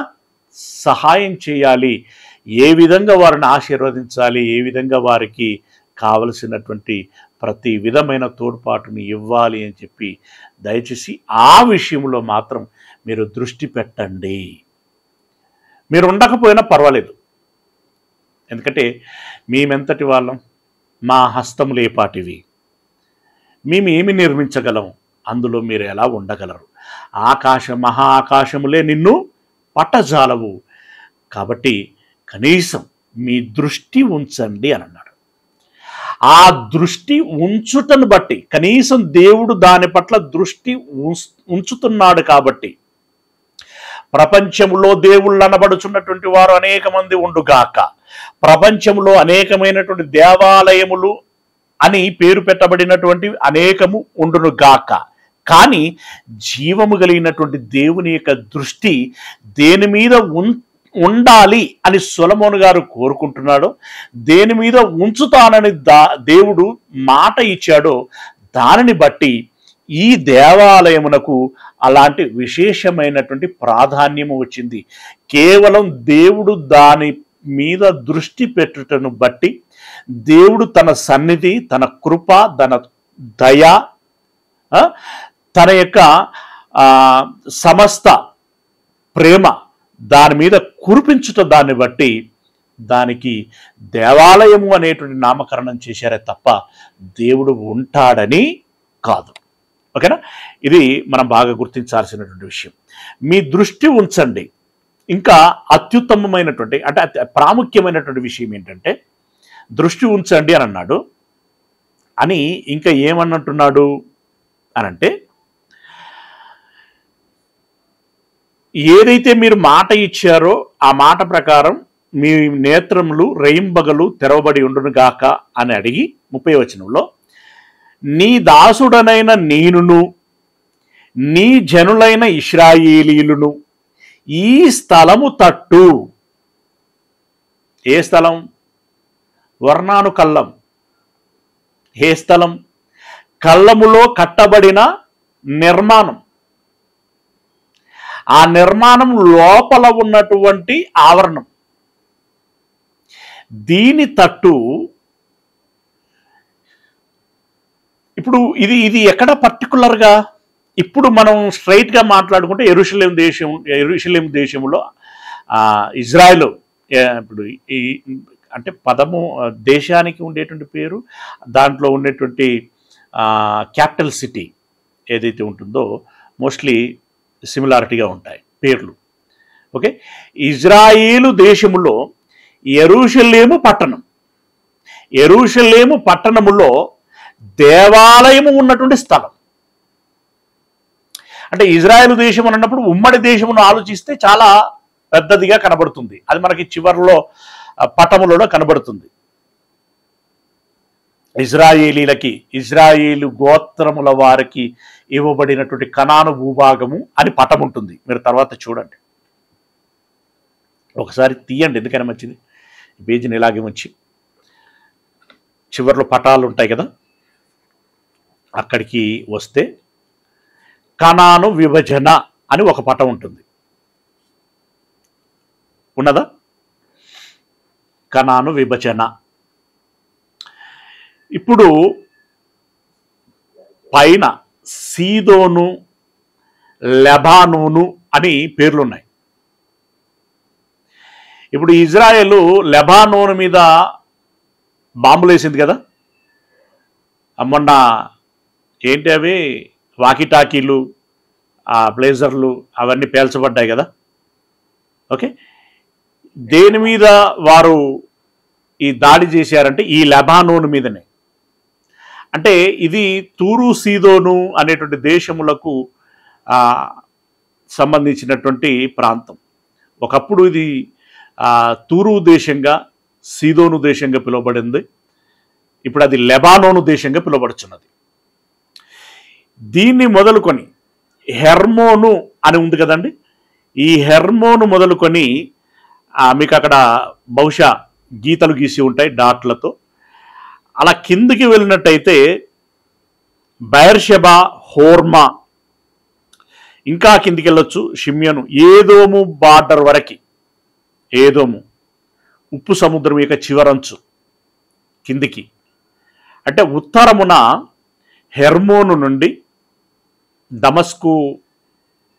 సహాయం చేయాలి, ఏ విధంగా వారిని ఆశీర్వదించాలి, ఏ విధంగా వారికి కావలసినటువంటి ప్రతి విధమైన తోడ్పాటుని ఇవ్వాలి అని చెప్పి దయచేసి ఆ విషయంలో మాత్రం మీరు దృష్టి పెట్టండి. మీరు ఉండకపోయినా పర్వాలేదు, ఎందుకంటే మేమెంతటి వాళ్ళం, మా హస్తములు ఏపాటివి, మేము ఏమి నిర్మించగలం, అందులో మీరు ఎలా ఉండగలరు? మహా ఆకాశములే నిన్ను పట్టజాలవు, కాబట్టి కనీసం మీ దృష్టి ఉంచండి అని అన్నాడు. ఆ దృష్టి ఉంచుటను బట్టి కనీసం దేవుడు దాని పట్ల దృష్టి ఉంచుతున్నాడు కాబట్టి ప్రపంచంలో దేవుళ్ళు అనబడుచున్నటువంటి వారు అనేక మంది ఉండుగాక, ప్రపంచంలో అనేకమైనటువంటి దేవాలయములు అని పేరు పెట్టబడినటువంటి అనేకము ఉండునుగాక, కానీ జీవము కలిగినటువంటి దేవుని యొక్క దృష్టి దేని మీద ఉండాలి అని సొలొమోను గారు కోరుకుంటున్నాడో, దేని మీద ఉంచుతానని దేవుడు మాట ఇచ్చాడో దానిని బట్టి ఈ దేవాలయమునకు అలాంటి విశేషమైనటువంటి ప్రాధాన్యము వచ్చింది. కేవలం దేవుడు దాని మీద దృష్టి పెట్టుటను బట్టి దేవుడు తన సన్నిధి, తన కృప, తన దయ, తన యొక్క సమస్త ప్రేమ దాని మీద కురిపించుట దాన్ని బట్టి దానికి దేవాలయము అనేటువంటి నామకరణం చేశారే తప్ప దేవుడు ఉంటాడని కాదు. ఓకేనా? ఇది మనం బాగా గుర్తించాల్సినటువంటి విషయం. మీ దృష్టి ఉంచండి. ఇంకా అత్యుత్తమమైనటువంటి అంటే ప్రాముఖ్యమైనటువంటి విషయం ఏంటంటే దృష్టి ఉంచండి అని అన్నాడు. అని ఇంకా ఏమన్నట్టున్నాడు అనంటే, ఏదైతే మీరు మాట ఇచ్చారో ఆ మాట ప్రకారం మీ నేత్రములు రేయింబగలు తెరవబడి ఉండునుగాక అని అడిగి 30వ వచనంలో, నీ దాసుడనైన నేనును నీ జనులైన ఇశ్రాయేలీయులను ఈ స్థలము తట్టు. ఏ స్థలం? వర్ణాను కల్లం. ఏ స్థలం? కల్లములో కట్టబడిన నిర్మాణం. ఆ నిర్మాణం లోపల ఉన్నటువంటి ఆవరణం. దీని తట్టు ఇప్పుడు ఇది ఎక్కడ పర్టికులర్గా, ఇప్పుడు మనం స్ట్రైట్గా మాట్లాడుకుంటే యెరూషలేం దేశంలో ఇజ్రాయెల్, ఇప్పుడు ఈ అంటే పదము దేశానికి ఉండేటువంటి పేరు, దాంట్లో ఉండేటువంటి క్యాపిటల్ సిటీ ఏదైతే ఉంటుందో మోస్ట్లీ సిమిలారిటీగా ఉంటాయి పేర్లు. ఓకే, ఇజ్రాయేలు దేశములో యెరూషలేము పట్టణం, యెరూషలేము పట్టణములో దేవాలయము ఉన్నటువంటి స్థలం. అంటే ఇజ్రాయేలు దేశం అన్నప్పుడు ఉమ్మడి దేశమును ఆలోచిస్తే చాలా పెద్దదిగా కనబడుతుంది. అది మనకి చివరిలో పటములలో కనబడుతుంది. ఇజ్రాయేలీలకి, ఇజ్రాయేలు గోత్రముల వారికి ఇవ్వబడినటువంటి కనాను భూభాగము అని పటం ఉంటుంది. మీరు తర్వాత చూడండి, ఒకసారి తీయండి, ఎందుకైనా మంచిది. పేజీని ఇలాగే ఉంచి చివరిలో పటాలు ఉంటాయి కదా, అక్కడికి వస్తే కనాను విభజన అని ఒక పటం ఉంటుంది. ఉన్నదా? కనాను విభజన. ఇప్పుడు పైన సీదోను, లెబానోను అని పేర్లున్నాయి. ఇప్పుడు ఇజ్రాయెలు లెబానోను మీద బాంబులు వేసింది కదా, మొన్న ఏంటి అవి వాకిటాకీలు, బ్లేజర్లు అవన్నీ పేల్చబడ్డాయి కదా. ఓకే, దేని మీద వారు ఈ దాడి చేశారంటే ఈ లెబానోను మీదనే. అంటే ఇది తూరు సీదోను అనేటువంటి దేశములకు సంబంధించినటువంటి ప్రాంతం. ఒకప్పుడు ఇది తూరు దేశంగా, సీదోను దేశంగా పిలువబడింది. ఇప్పుడు అది లెబానోను దేశంగా పిలువబడుచున్నది. దీన్ని మొదలుకొని హెర్మోను అని ఉంది కదండి, ఈ హెర్మోను మొదలుకొని మీకు అక్కడ బహుశా గీతలు గీసి ఉంటాయి డాట్లతో. అలా కిందికి వెళ్ళినట్టయితే బెర్షెబా, హోర్మా, ఇంకా కిందికి వెళ్ళొచ్చు షిమ్యోను, ఏదోము బార్డర్ వరకు. ఏదోము, ఉప్పు సముద్రం యొక్క చివరంచు కిందికి, అంటే ఉత్తరమున హెర్మోను నుండి దమస్కు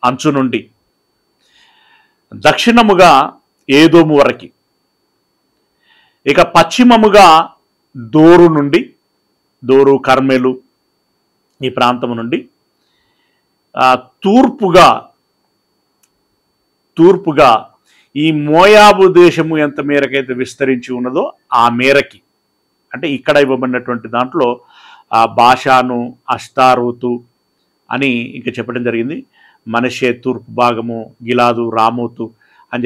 అంచు నుండి దక్షిణముగా ఏదోము వరకు, ఇక పశ్చిమముగా దోరు నుండి, దోరు కర్మెలు ఈ ప్రాంతము నుండి తూర్పుగా ఈ మోయాబు దేశము ఎంత మేరకైతే విస్తరించి ఉన్నదో ఆ మేరకి, అంటే ఇక్కడ ఇవ్వబడినటువంటి దాంట్లో బాషాను, అష్తారోతు అని ఇంకా చెప్పడం జరిగింది. మనషే తూర్పు భాగము, గిలాదు, రామోతు అని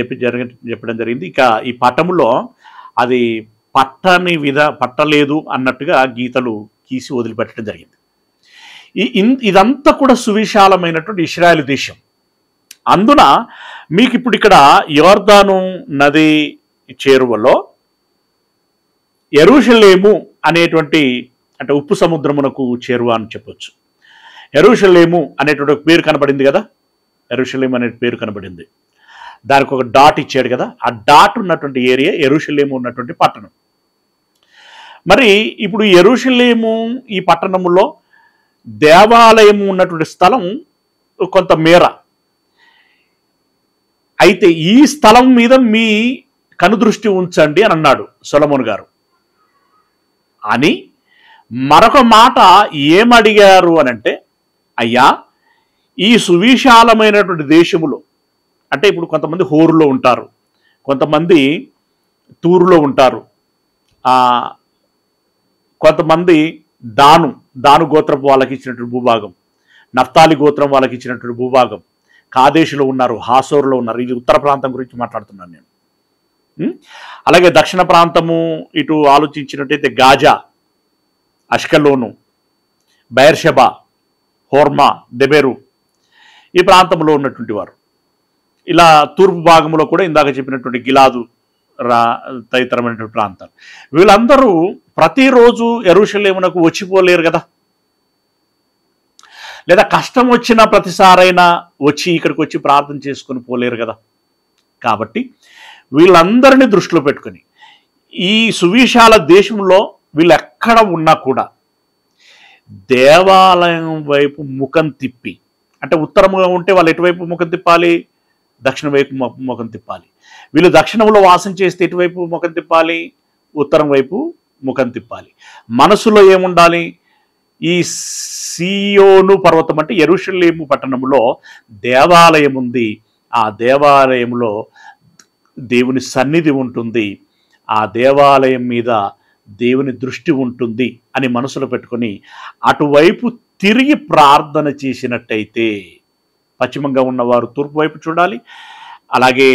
చెప్పడం జరిగింది. ఇక ఈ పటములో అది పట్టలేదు అన్నట్టుగా గీతలు గీసి వదిలిపెట్టడం జరిగింది. ఇదంతా కూడా సువిశాలమైనటువంటి ఇశ్రాయేలు దేశం. అందున మీకు ఇప్పుడు ఇక్కడ యోర్దాను నది చేరువలో యెరూషలేము అనేటువంటి, అంటే ఉప్పు సముద్రమునకు చేరువ అని చెప్పొచ్చు. యెరూషలేము అనేటువంటి పేరు కనబడింది కదా, యెరూషలేము అనే పేరు కనబడింది. దానికి ఒక డాట్ ఇచ్చాడు కదా, ఆ డాట్ ఉన్నటువంటి ఏరియా యెరూషలేము ఉన్నటువంటి పట్టణం. మరి ఇప్పుడు యెరూషలేము ఈ పట్టణములో దేవాలయము ఉన్నటువంటి స్థలం కొంత మేర. అయితే ఈ స్థలం మీద మీ కనుదృష్టి ఉంచండి అని అన్నాడు సొలొమోను గారు. అని మరొక మాట ఏమడిగారు అనంటే, అయ్యా ఈ సువిశాలమైనటువంటి దేశములో, అంటే ఇప్పుడు కొంతమంది హోరులో ఉంటారు, కొంతమంది తూరులో ఉంటారు, కొంతమంది దాను గోత్రపు వాళ్ళకి ఇచ్చినటువంటి భూభాగం, నఫ్తాలి గోత్రం వాళ్ళకి ఇచ్చినటువంటి భూభాగం, కాదేశులో ఉన్నారు, హాసోరులో ఉన్నారు. ఇది ఉత్తర ప్రాంతం గురించి మాట్లాడుతున్నాను నేను. అలాగే దక్షిణ ప్రాంతము ఇటు ఆలోచించినట్టయితే గాజా, అష్కలోను, బెయర్షెబా, హోర్మా, దెబెరు ఈ ప్రాంతంలో ఉన్నటువంటి వారు. ఇలా తూర్పు భాగంలో కూడా ఇందాక చెప్పినటువంటి గిలాదు తదితరమైనటువంటి ప్రాంతాలు. వీళ్ళందరూ ప్రతిరోజు యెరూషలేమునకు వచ్చిపోలేరు కదా, లేదా కష్టం వచ్చిన ప్రతిసారైనా వచ్చి ఇక్కడికి వచ్చి ప్రార్థన చేసుకొని పోలేరు కదా. కాబట్టి వీళ్ళందరినీ దృష్టిలో పెట్టుకొని ఈ సువిశాల దేశంలో వీళ్ళు ఎక్కడ ఉన్నా కూడా దేవాలయం వైపు ముఖం తిప్పి, అంటే ఉత్తరముగా ఉంటే వాళ్ళు ఎటువైపు ముఖం తిప్పాలి, దక్షిణ వైపు ముఖం తిప్పాలి. వీళ్ళు దక్షిణంలో వాసం చేస్తే ఎటువైపు ముఖం తిప్పాలి, ఉత్తరం వైపు ముఖం తిప్పాలి. మనసులో ఏముండాలి, ఈ సియోను పర్వతం అంటే యెరూషలేము పట్టణంలో దేవాలయం ఉంది, ఆ దేవాలయంలో దేవుని సన్నిధి ఉంటుంది, ఆ దేవాలయం మీద దేవుని దృష్టి ఉంటుంది అని మనసులో పెట్టుకొని అటువైపు తిరిగి ప్రార్థన చేసినట్టయితే, పశ్చిమంగా ఉన్నవారు తూర్పు వైపు చూడాలి, అలాగే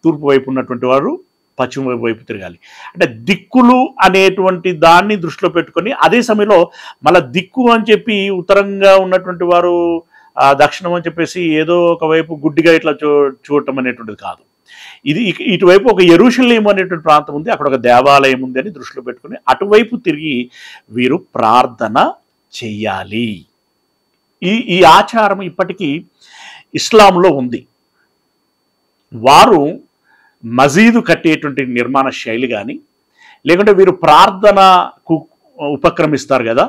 తూర్పు వైపు ఉన్నటువంటి వారు పశ్చిమ వైపు తిరగాలి. అంటే దిక్కులు అనేటువంటి దాన్ని దృష్టిలో పెట్టుకొని, అదే సమయంలో మళ్ళీ దిక్కు అని చెప్పి ఉత్తరంగా ఉన్నటువంటి వారు దక్షిణం అని చెప్పేసి ఏదో ఒకవైపు గుడ్డిగా ఇట్లా చూడటం అనేటువంటిది కాదు. ఇది ఇటువైపు ఒక యెరూషలేము అనేటువంటి ప్రాంతం ఉంది, అక్కడ ఒక దేవాలయం ఉంది అని దృష్టిలో పెట్టుకుని అటువైపు తిరిగి వీరు ప్రార్థన చెయ్యాలి. ఈ ఆచారం ఇప్పటికీ ఇస్లాంలో ఉంది. వారు మసీదు కట్టేటువంటి నిర్మాణ శైలి కానీ, లేకుంటే వీరు ప్రార్థనకు ఉపక్రమిస్తారు కదా,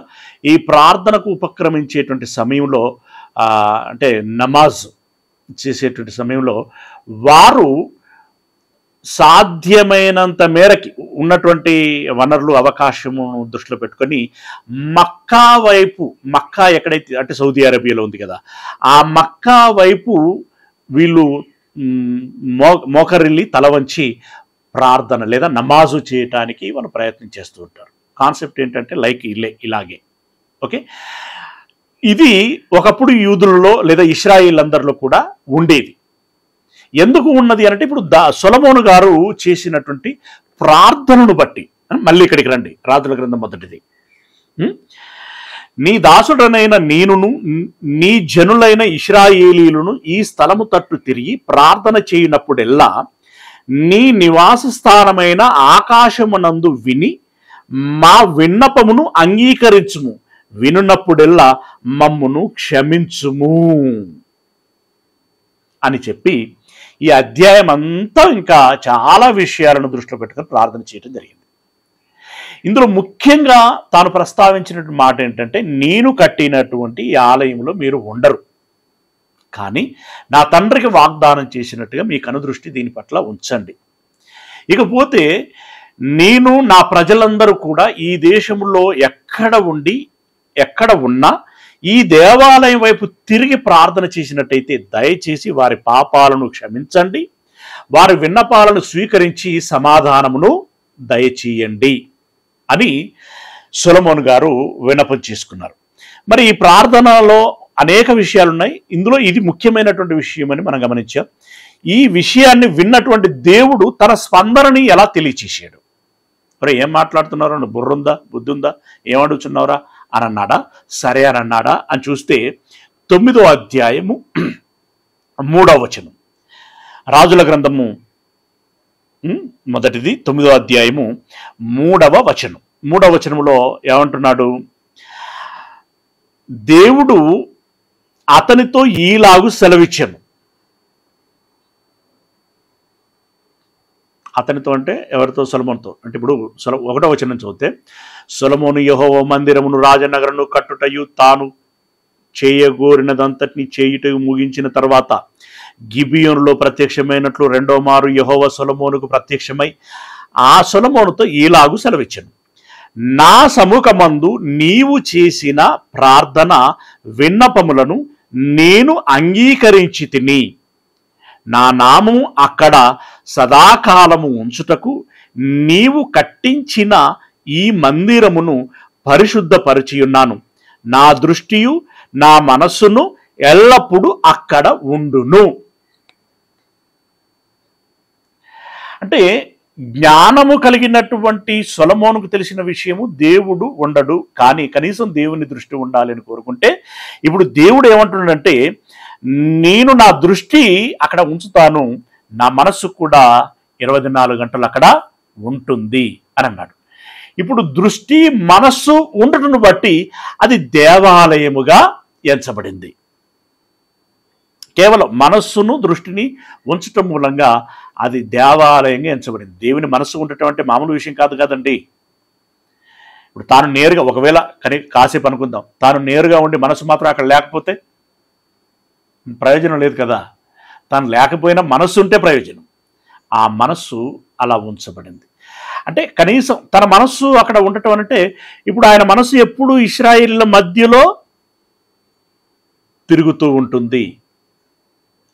ఈ ప్రార్థనకు ఉపక్రమించేటువంటి సమయంలో అంటే నమాజ్ చేసేటువంటి సమయంలో వారు సాధ్యమైనంత మేరకి ఉన్నటువంటి వనరులు అవకాశము దృష్టిలో పెట్టుకొని మక్కా వైపు, మక్కా ఎక్కడైతే అంటే సౌదీ అరేబియాలో ఉంది కదా, ఆ మక్కా వైపు వీళ్ళు మోకరిల్లి తల వంచి ప్రార్థన లేదా నమాజు చేయటానికి వాళ్ళు ప్రయత్నం చేస్తూ ఉంటారు. కాన్సెప్ట్ ఏంటంటే లైక్ ఇలాగే. ఓకే, ఇది ఒకప్పుడు యూదులలో లేదా ఇశ్రాయేల్ అందరిలో కూడా ఉండేది. ఎందుకు ఉన్నది అంటే ఇప్పుడు సొలొమోను గారు చేసినటువంటి ప్రార్థనను బట్టి. మళ్ళీ ఇక్కడికి రండి, రాజుల గ్రంథం మొదటిది. నీ దాసుడనైన నేనును నీ జనులైన ఇశ్రాయేలీయులను ఈ స్థలము తట్టు తిరిగి ప్రార్థన చేయనప్పుడెల్లా నీ నివాస స్థానమైన ఆకాశమునందు విని మా విన్నపమును అంగీకరించుము, వినున్నప్పుడెల్లా మమ్మును క్షమించుము అని చెప్పి ఈ అధ్యాయం అంతా ఇంకా చాలా విషయాలను దృష్టిలో పెట్టుకొని ప్రార్థన చేయడం జరిగింది. ఇందులో ముఖ్యంగా తాను ప్రస్తావించినటువంటి మాట ఏంటంటే, నేను కట్టినటువంటి ఈ ఆలయంలో మీరు ఉండరు, కానీ నా తండ్రికి వాగ్దానం చేసినట్టుగా మీ కనుదృష్టి దీని పట్ల ఉంచండి. ఇకపోతే నేను నా ప్రజలందరూ కూడా ఈ దేశంలో ఎక్కడ ఉన్నా ఈ దేవాలయం వైపు తిరిగి ప్రార్థన చేసినట్టయితే దయచేసి వారి పాపాలను క్షమించండి, వారి విన్నపాలను స్వీకరించి సమాధానమును దయచేయండి అని సొలొమోను గారు విన్నపం చేసుకున్నారు. మరి ఈ ప్రార్థనలో అనేక విషయాలు ఉన్నాయి. ఇందులో ఇది ముఖ్యమైనటువంటి విషయం అని మనం గమనించాం. ఈ విషయాన్ని విన్నటువంటి దేవుడు తన స్పందనని ఎలా తెలియచేశాడు? మరి ఏం మాట్లాడుతున్నారో, బుర్రుందా, బుద్ధి ఉందా, ఏమడుగుతున్నావురా అని అన్నాడా, సరే అని అన్నాడా అని చూస్తే 9వ అధ్యాయము 3వ వచనం, రాజుల గ్రంథము మొదటిది 9వ అధ్యాయము 3వ వచనం. 3వ వచనంలో ఏమంటున్నాడు? దేవుడు అతనితో ఈలాగు సెలవిచ్చాను. అతనితో అంటే ఎవరితో? సొలొమోనుతో. అంటే ఇప్పుడు 1వ వచనం చదివితే, సొలొమోను యెహోవా మందిరమును రాజనగరను కట్టుటయు తాను చేయగోరినదంతటిని చేయుటయు ముగించిన తర్వాత గిబియోనులో ప్రత్యక్షమైనట్లు 2వ మారు యెహోవా సొలొమోనుకు ప్రత్యక్షమై ఆ సొలొమోనుతో ఈలాగు సెలవిచ్చాను, నా సముఖమందు నీవు చేసిన ప్రార్థన విన్నపములను నేను అంగీకరించి తిని నా నామము అక్కడ సదాకాలము ఉంచుటకు నీవు కట్టించిన ఈ మందిరమును పరిశుద్ధపరిచియున్నాను. నా దృష్టియు నా మనస్సును ఎల్లప్పుడూ అక్కడ ఉండును. అంటే జ్ఞానము కలిగినటువంటి సొలొమోనుకు తెలిసిన విషయము, దేవుడు ఉండడు, కానీ కనీసం దేవుని దృష్టి ఉండాలి అని కోరుకుంటే, ఇప్పుడు దేవుడు ఏమంటున్నాడంటే, నేను నా దృష్టి అక్కడ ఉంచుతాను, నా మనస్సు కూడా 24 గంటలు అక్కడ ఉంటుంది అని అన్నాడు. ఇప్పుడు దృష్టి మనస్సు ఉండటను బట్టి అది దేవాలయముగా ఎంచబడింది. కేవలం మనస్సును దృష్టిని ఉంచటం మూలంగా అది దేవాలయంగా ఎంచబడింది. దేవుని మనస్సు ఉండటం అంటే మామూలు విషయం కాదు కదండి. ఇప్పుడు తాను నేరుగా, ఒకవేళ కాసేపు అనుకుందాం, తాను నేరుగా ఉండి మనస్సు మాత్రం అక్కడ లేకపోతే ప్రయోజనం లేదు కదా. తాను లేకపోయినా మనస్సు ఉంటే ప్రయోజనం. ఆ మనస్సు అలా ఉంచబడింది. అంటే కనీసం తన మనస్సు అక్కడ ఉండటం అంటే, ఇప్పుడు ఆయన మనస్సు ఎప్పుడు ఇశ్రాయేలీయుల మధ్యలో తిరుగుతూ ఉంటుంది.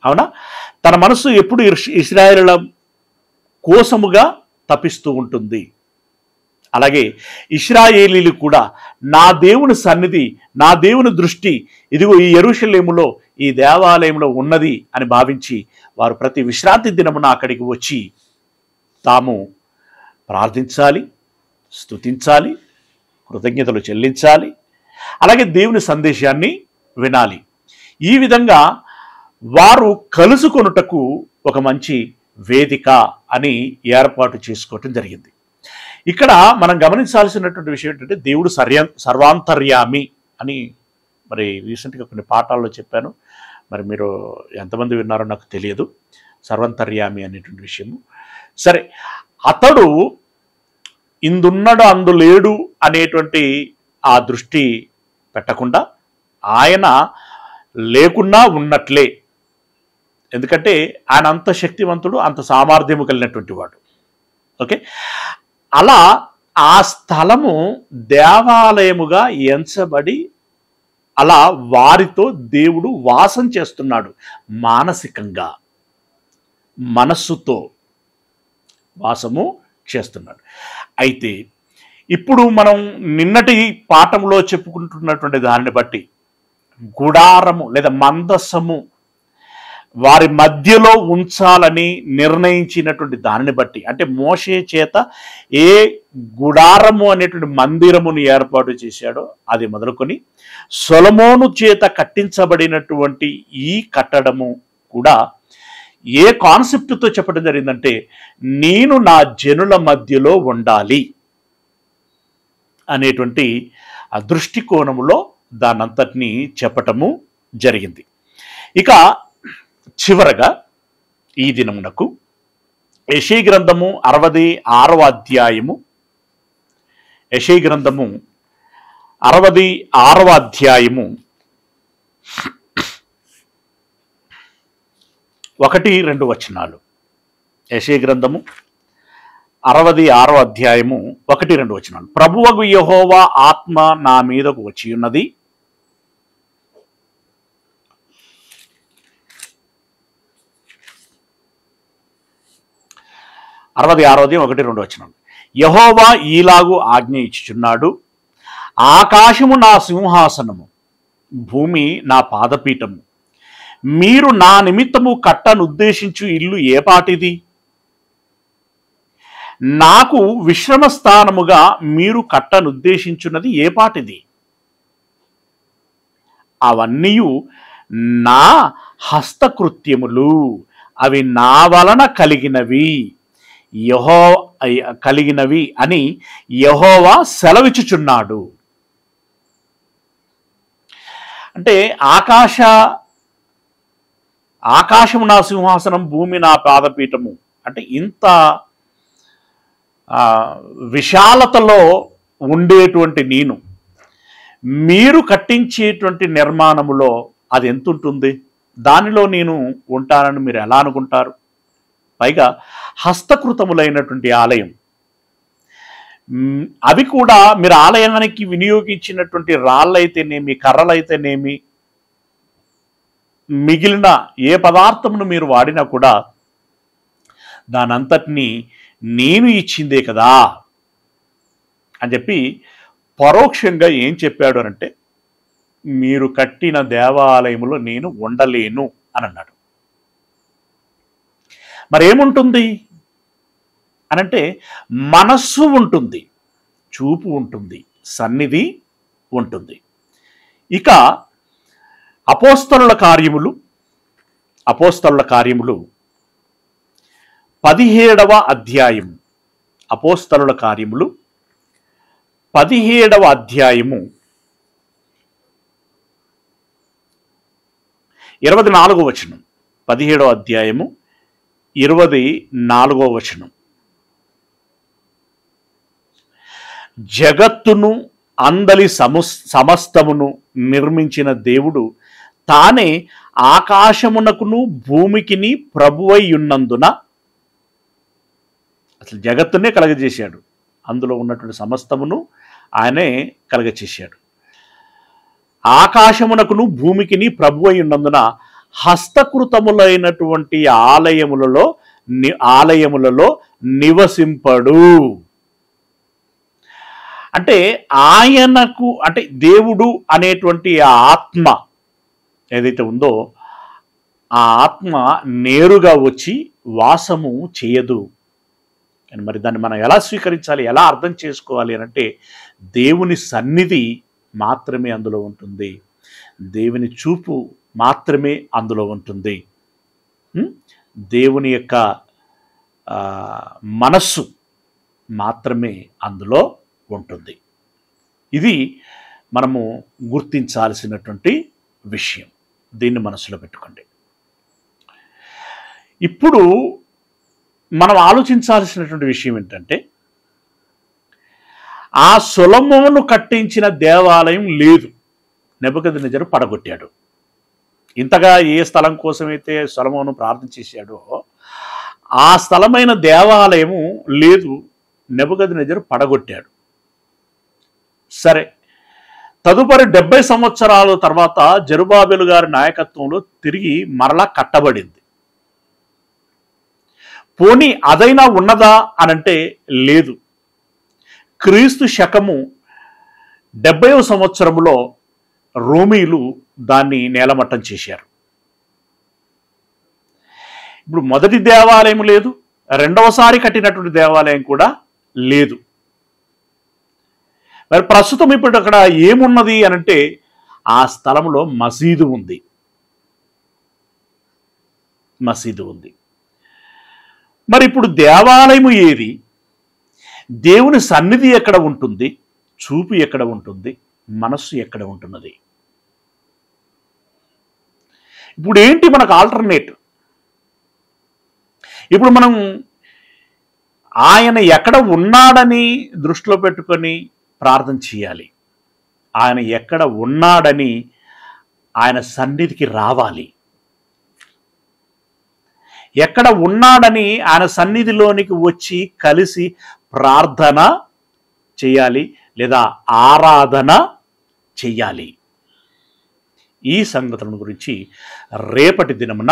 అవునా? తన మనస్సు ఎప్పుడు ఇశ్రాయేలీయుల కోసముగా తపిస్తూ ఉంటుంది. అలాగే ఇశ్రాయేలీయులు కూడా నా దేవుని సన్నిధి, నా దేవుని దృష్టి ఇదిగో ఈ యెరూషలేములో, ఈ దేవాలయంలో ఉన్నది అని భావించి వారు ప్రతి విశ్రాంతి దినమున అక్కడికి వచ్చి తాము ప్రార్థించాలి, స్తుతించాలి, కృతజ్ఞతలు చెల్లించాలి, అలాగే దేవుని సందేశాన్ని వినాలి. ఈ విధంగా వారు కలుసుకొనుటకు ఒక మంచి వేదిక అని ఏర్పాటు చేసుకోవటం జరిగింది. ఇక్కడ మనం గమనించాల్సినటువంటి విషయం ఏంటంటే, దేవుడు సర్వాంతర్యామి అని మరి రీసెంట్గా కొన్ని పాఠాల్లో చెప్పాను. మరి మీరు ఎంతమంది విన్నారో నాకు తెలియదు. సర్వాంతర్యామి అనేటువంటి విషయము. సరే, అతడు ఇందున్నాడు అందులేడు అనేటువంటి ఆ దృష్టి పెట్టకుండా ఆయన లేకున్నా ఉన్నట్లే. ఎందుకంటే ఆయన అంత శక్తివంతుడు, అంత సామర్థ్యము కలిగినటువంటి వాడు. ఓకే, అలా ఆ స్థలము దేవాలయముగా ఎంచబడి అలా వారితో దేవుడు వాసం చేస్తున్నాడు. మానసికంగా, మనస్సుతో వాసము చేస్తున్నాడు. అయితే ఇప్పుడు మనం నిన్నటి పాఠంలో చెప్పుకుంటున్నటువంటి దానిని బట్టి గుడారము లేదా మందసము వారి మధ్యలో ఉంచాలని నిర్ణయించినటువంటి దానిని బట్టి, అంటే మోషే చేత ఏ గుడారము అనేటువంటి మందిరమును ఏర్పాటు చేశాడో అది మొదలుకొని సొలొమోను చేత కట్టించబడినటువంటి ఈ కట్టడము కూడా ఏ కాన్సెప్ట్తో చెప్పడం జరిగిందంటే, నేను నా జనుల మధ్యలో ఉండాలి అనేటువంటి ఆ దృష్టికోణములో దానంతటినీ చెప్పటము జరిగింది. ఇక చివరగా ఈ దినమునకు యెషయా గ్రంథము 66వ అధ్యాయము, యెషయా గ్రంథము 66వ అధ్యాయము 1-2 వచనాలు. యెషయా గ్రంథము 66వ అధ్యాయము 1-2 వచనాలు. ప్రభువగు యెహోవా ఆత్మ నా మీదకు వచ్చి ఉన్నది, 66వ 1-2 వచనాలు. యెహోవా ఈలాగు ఆజ్ఞ ఇచ్చుచున్నాడు, ఆకాశము నా సింహాసనము, భూమి నా పాదపీఠము. మీరు నా నిమిత్తము కట్టనుద్దేశించు ఇల్లు ఏపాటిది? నాకు విశ్రమ స్థానముగా మీరు కట్టనుద్దేశించున్నది ఏపాటిది? అవన్నీ నా హస్తకృత్యములు, అవి నా వలన కలిగినవి అని యెహోవా సెలవిచ్చుచున్నాడు. అంటే ఆకాశము నా సింహాసనం, భూమి నా పాదపీఠము అంటే ఇంత విశాలతలో ఉండేటువంటి నేను మీరు కట్టించేటువంటి నిర్మాణములో అది ఎంత ఉంటుంది? దానిలో నేను ఉంటానని మీరు ఎలా అనుకుంటారు? పైగా హస్తకృతములైనటువంటి ఆలయం, అవి కూడా మీరు ఆలయానికి వినియోగించినటువంటి రాళ్ళైతేనేమి, కర్రలైతేనేమి, మిగిలిన ఏ పదార్థమును మీరు వాడినా కూడా దానంతటినీ నేను ఇచ్చిందే కదా అని చెప్పి పరోక్షంగా ఏం చెప్పాడు అంటే, మీరు కట్టిన దేవాలయములో నేను ఉండలేను అని అన్నాడు. మరేముంటుంది అనంటే, మనస్సు ఉంటుంది, చూపు ఉంటుంది, సన్నిధి ఉంటుంది. ఇక అపోస్తలుల కార్యములు 17వ అధ్యాయము, అపోస్తలుల కార్యములు 17వ అధ్యాయము 24వ వచనం. 17వ అధ్యాయము 24వ వచనం. జగత్తును అందలి సమస్తమును నిర్మించిన దేవుడు తానే ఆకాశమునకును భూమికిని ప్రభువై ఉన్నందున, అసలు జగత్తునే కలగజేశాడు, అందులో ఉన్నటువంటి సమస్తమును ఆయనే కలగచేశాడు. ఆకాశమునకును భూమికిని ప్రభువై ఉన్నందున హస్తకృతములైనటువంటి ఆలయములలో నివసింపడు. అంటే ఆయనకు, అంటే దేవుడు అనేటువంటి ఆ ఆత్మ ఏదైతే ఉందో ఆ ఆత్మ నేరుగా వచ్చి వాసము చేయదు. మరి దాన్ని మనం ఎలా స్వీకరించాలి, ఎలా అర్థం చేసుకోవాలి అనంటే, దేవుని సన్నిధి మాత్రమే అందులో ఉంటుంది, దేవుని చూపు మాత్రమే అందులో ఉంటుంది, దేవుని యొక్క మనస్సు మాత్రమే అందులో ఉంటుంది. ఇది మనము గుర్తించాల్సినటువంటి విషయం. దీన్ని మనసులో పెట్టుకోండి. ఇప్పుడు మనం ఆలోచించాల్సినటువంటి విషయం ఏంటంటే, ఆ సొలొమోను కట్టించిన దేవాలయం లేదు, నెబుకద్నెజరు పడగొట్టాడు. ఇంతగా ఏ స్థలం కోసమైతే సొలొమోను ప్రార్థన చేశాడో ఆ స్థలమైన దేవాలయము లేదు, నెబుకద్నెజరు పడగొట్టాడు. సరే, తదుపరి 70 సంవత్సరాల తర్వాత జెరుబాబెలు గారి నాయకత్వంలో తిరిగి మరలా కట్టబడింది. పోనీ అదైనా ఉన్నదా అనంటే లేదు. క్రీస్తు శకము 70వ సంవత్సరంలో రోమీలు దాన్ని నేలమట్టం చేశారు. ఇప్పుడు మొదటి దేవాలయం లేదు, రెండవసారి కట్టినటువంటి దేవాలయం కూడా లేదు. మరి ప్రస్తుతం ఇప్పుడు అక్కడ ఏమున్నది అనంటే, ఆ స్థలంలో మసీదు ఉంది. మరి ఇప్పుడు దేవాలయము ఏది? దేవుని సన్నిధి ఎక్కడ ఉంటుంది? చూపు ఎక్కడ ఉంటుంది? మనస్సు ఎక్కడ ఉంటున్నది? ఇప్పుడు ఏంటి మనకు ఆల్టర్నేట్? ఇప్పుడు మనం ఆయన ఎక్కడ ఉన్నాడని దృష్టిలో పెట్టుకొని ప్రార్థన చేయాలి. ఆయన ఎక్కడ ఉన్నాడని ఆయన సన్నిధికి రావాలి. ఎక్కడ ఉన్నాడని ఆయన సన్నిధిలోనికి వచ్చి కలిసి ప్రార్థన చేయాలి, లేదా ఆరాధన చెయ్యాలి. ఈ సంగతులను గురించి రేపటి దినమున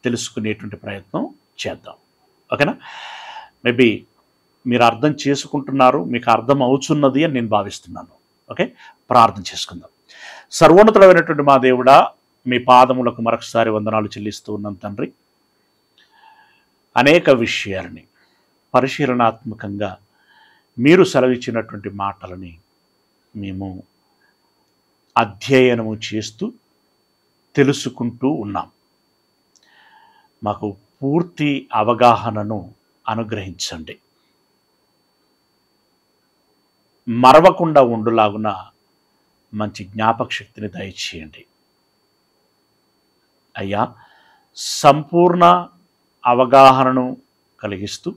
తెలుసుకునేటువంటి ప్రయత్నం చేద్దాం. ఓకేనా? మేబీ మీరు అర్థం చేసుకుంటున్నారు, మీకు అర్థం అవుతున్నది అని నేను భావిస్తున్నాను. ఓకే, ప్రార్థన చేసుకుందాం. సర్వోన్నతుడైనటువంటి మా దేవుడా, మీ పాదములకు మరొకసారి వందనాలు చెల్లిస్తూ ఉన్నాం తండ్రి. అనేక విషయాలని పరిశీలనాత్మకంగా మీరు సెలవిచ్చినటువంటి మాటలని మేము అధ్యయనము చేస్తూ తెలుసుకుంటూ ఉన్నాం. మాకు పూర్తి అవగాహనను అనుగ్రహించండి. మరవకుండా ఉండులాగున మంచి జ్ఞాపక శక్తిని దయచేయండి అయ్యా. సంపూర్ణ అవగాహనను కలిగిస్తూ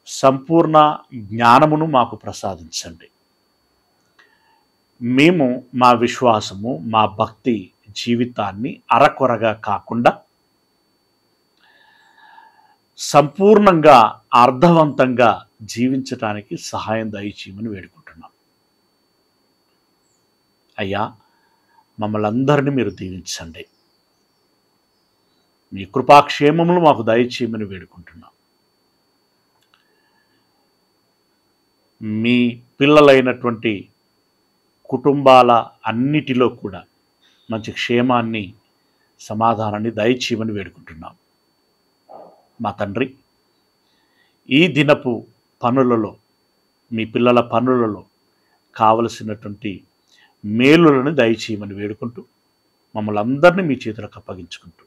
సంపూర్ణ జ్ఞానమును మాకు ప్రసాదించండి. మేము మా విశ్వాసము, మా భక్తి జీవితాన్ని అరకొరగా కాకుండా సంపూర్ణంగా అర్థవంతంగా జీవించటానికి సహాయం దయచేయమని వేడుకుంటున్నాం అయ్యా. మమ్మల్ని అందరినీ మీరు దీవించండి. మీ కృపాక్షేమములు మాకు దయచేయమని వేడుకుంటున్నాం. మీ పిల్లలైనటువంటి కుటుంబాల అన్నిటిలో కూడా మంచి క్షేమాన్ని, సమాధానాన్ని దయచేయమని వేడుకుంటున్నాం మా తండ్రి. ఈ దినపు పనులలో, మీ పిల్లల పనులలో కావలసినటువంటి మేలులను దయచేయమని వేడుకుంటూ మమ్మల్ని అందరినీ మీ చేతులకు అప్పగించుకుంటూ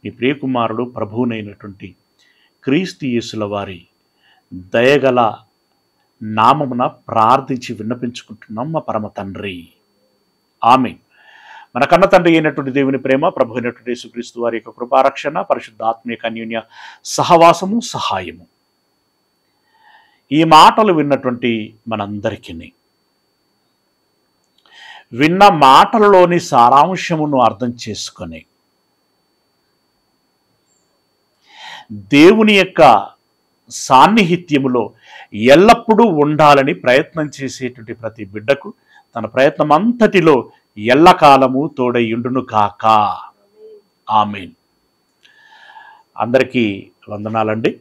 మీ ప్రియకుమారుడు ప్రభువునైనటువంటి క్రీస్తు యేసుల వారి దయగల నామమున ప్రార్థించి విన్నపించుకుంటున్నాం మా పరమ తండ్రి. ఆమేన్. మన కన్న తండ్రి అయినటువంటి దేవుని ప్రేమ, ప్రభు అయినటువంటి యేసుక్రీస్తు వారి యొక్క కృపారక్షణ, పరిశుద్ధాత్మీయ అన్యోన్య సహవాసము, సహాయము ఈ మాటలు విన్నటువంటి మనందరికీ, విన్న మాటలలోని సారాంశమును అర్థం చేసుకొని దేవుని యొక్క సాన్నిహిత్యములో ఎల్లప్పుడూ ఉండాలని ప్రయత్నం చేసేటువంటి ప్రతి బిడ్డకు తన ప్రయత్నం అంతటిలో ఎల్లకాలము తోడయుండును కాక. ఆమేన్. అందరికీ వందనాలండి.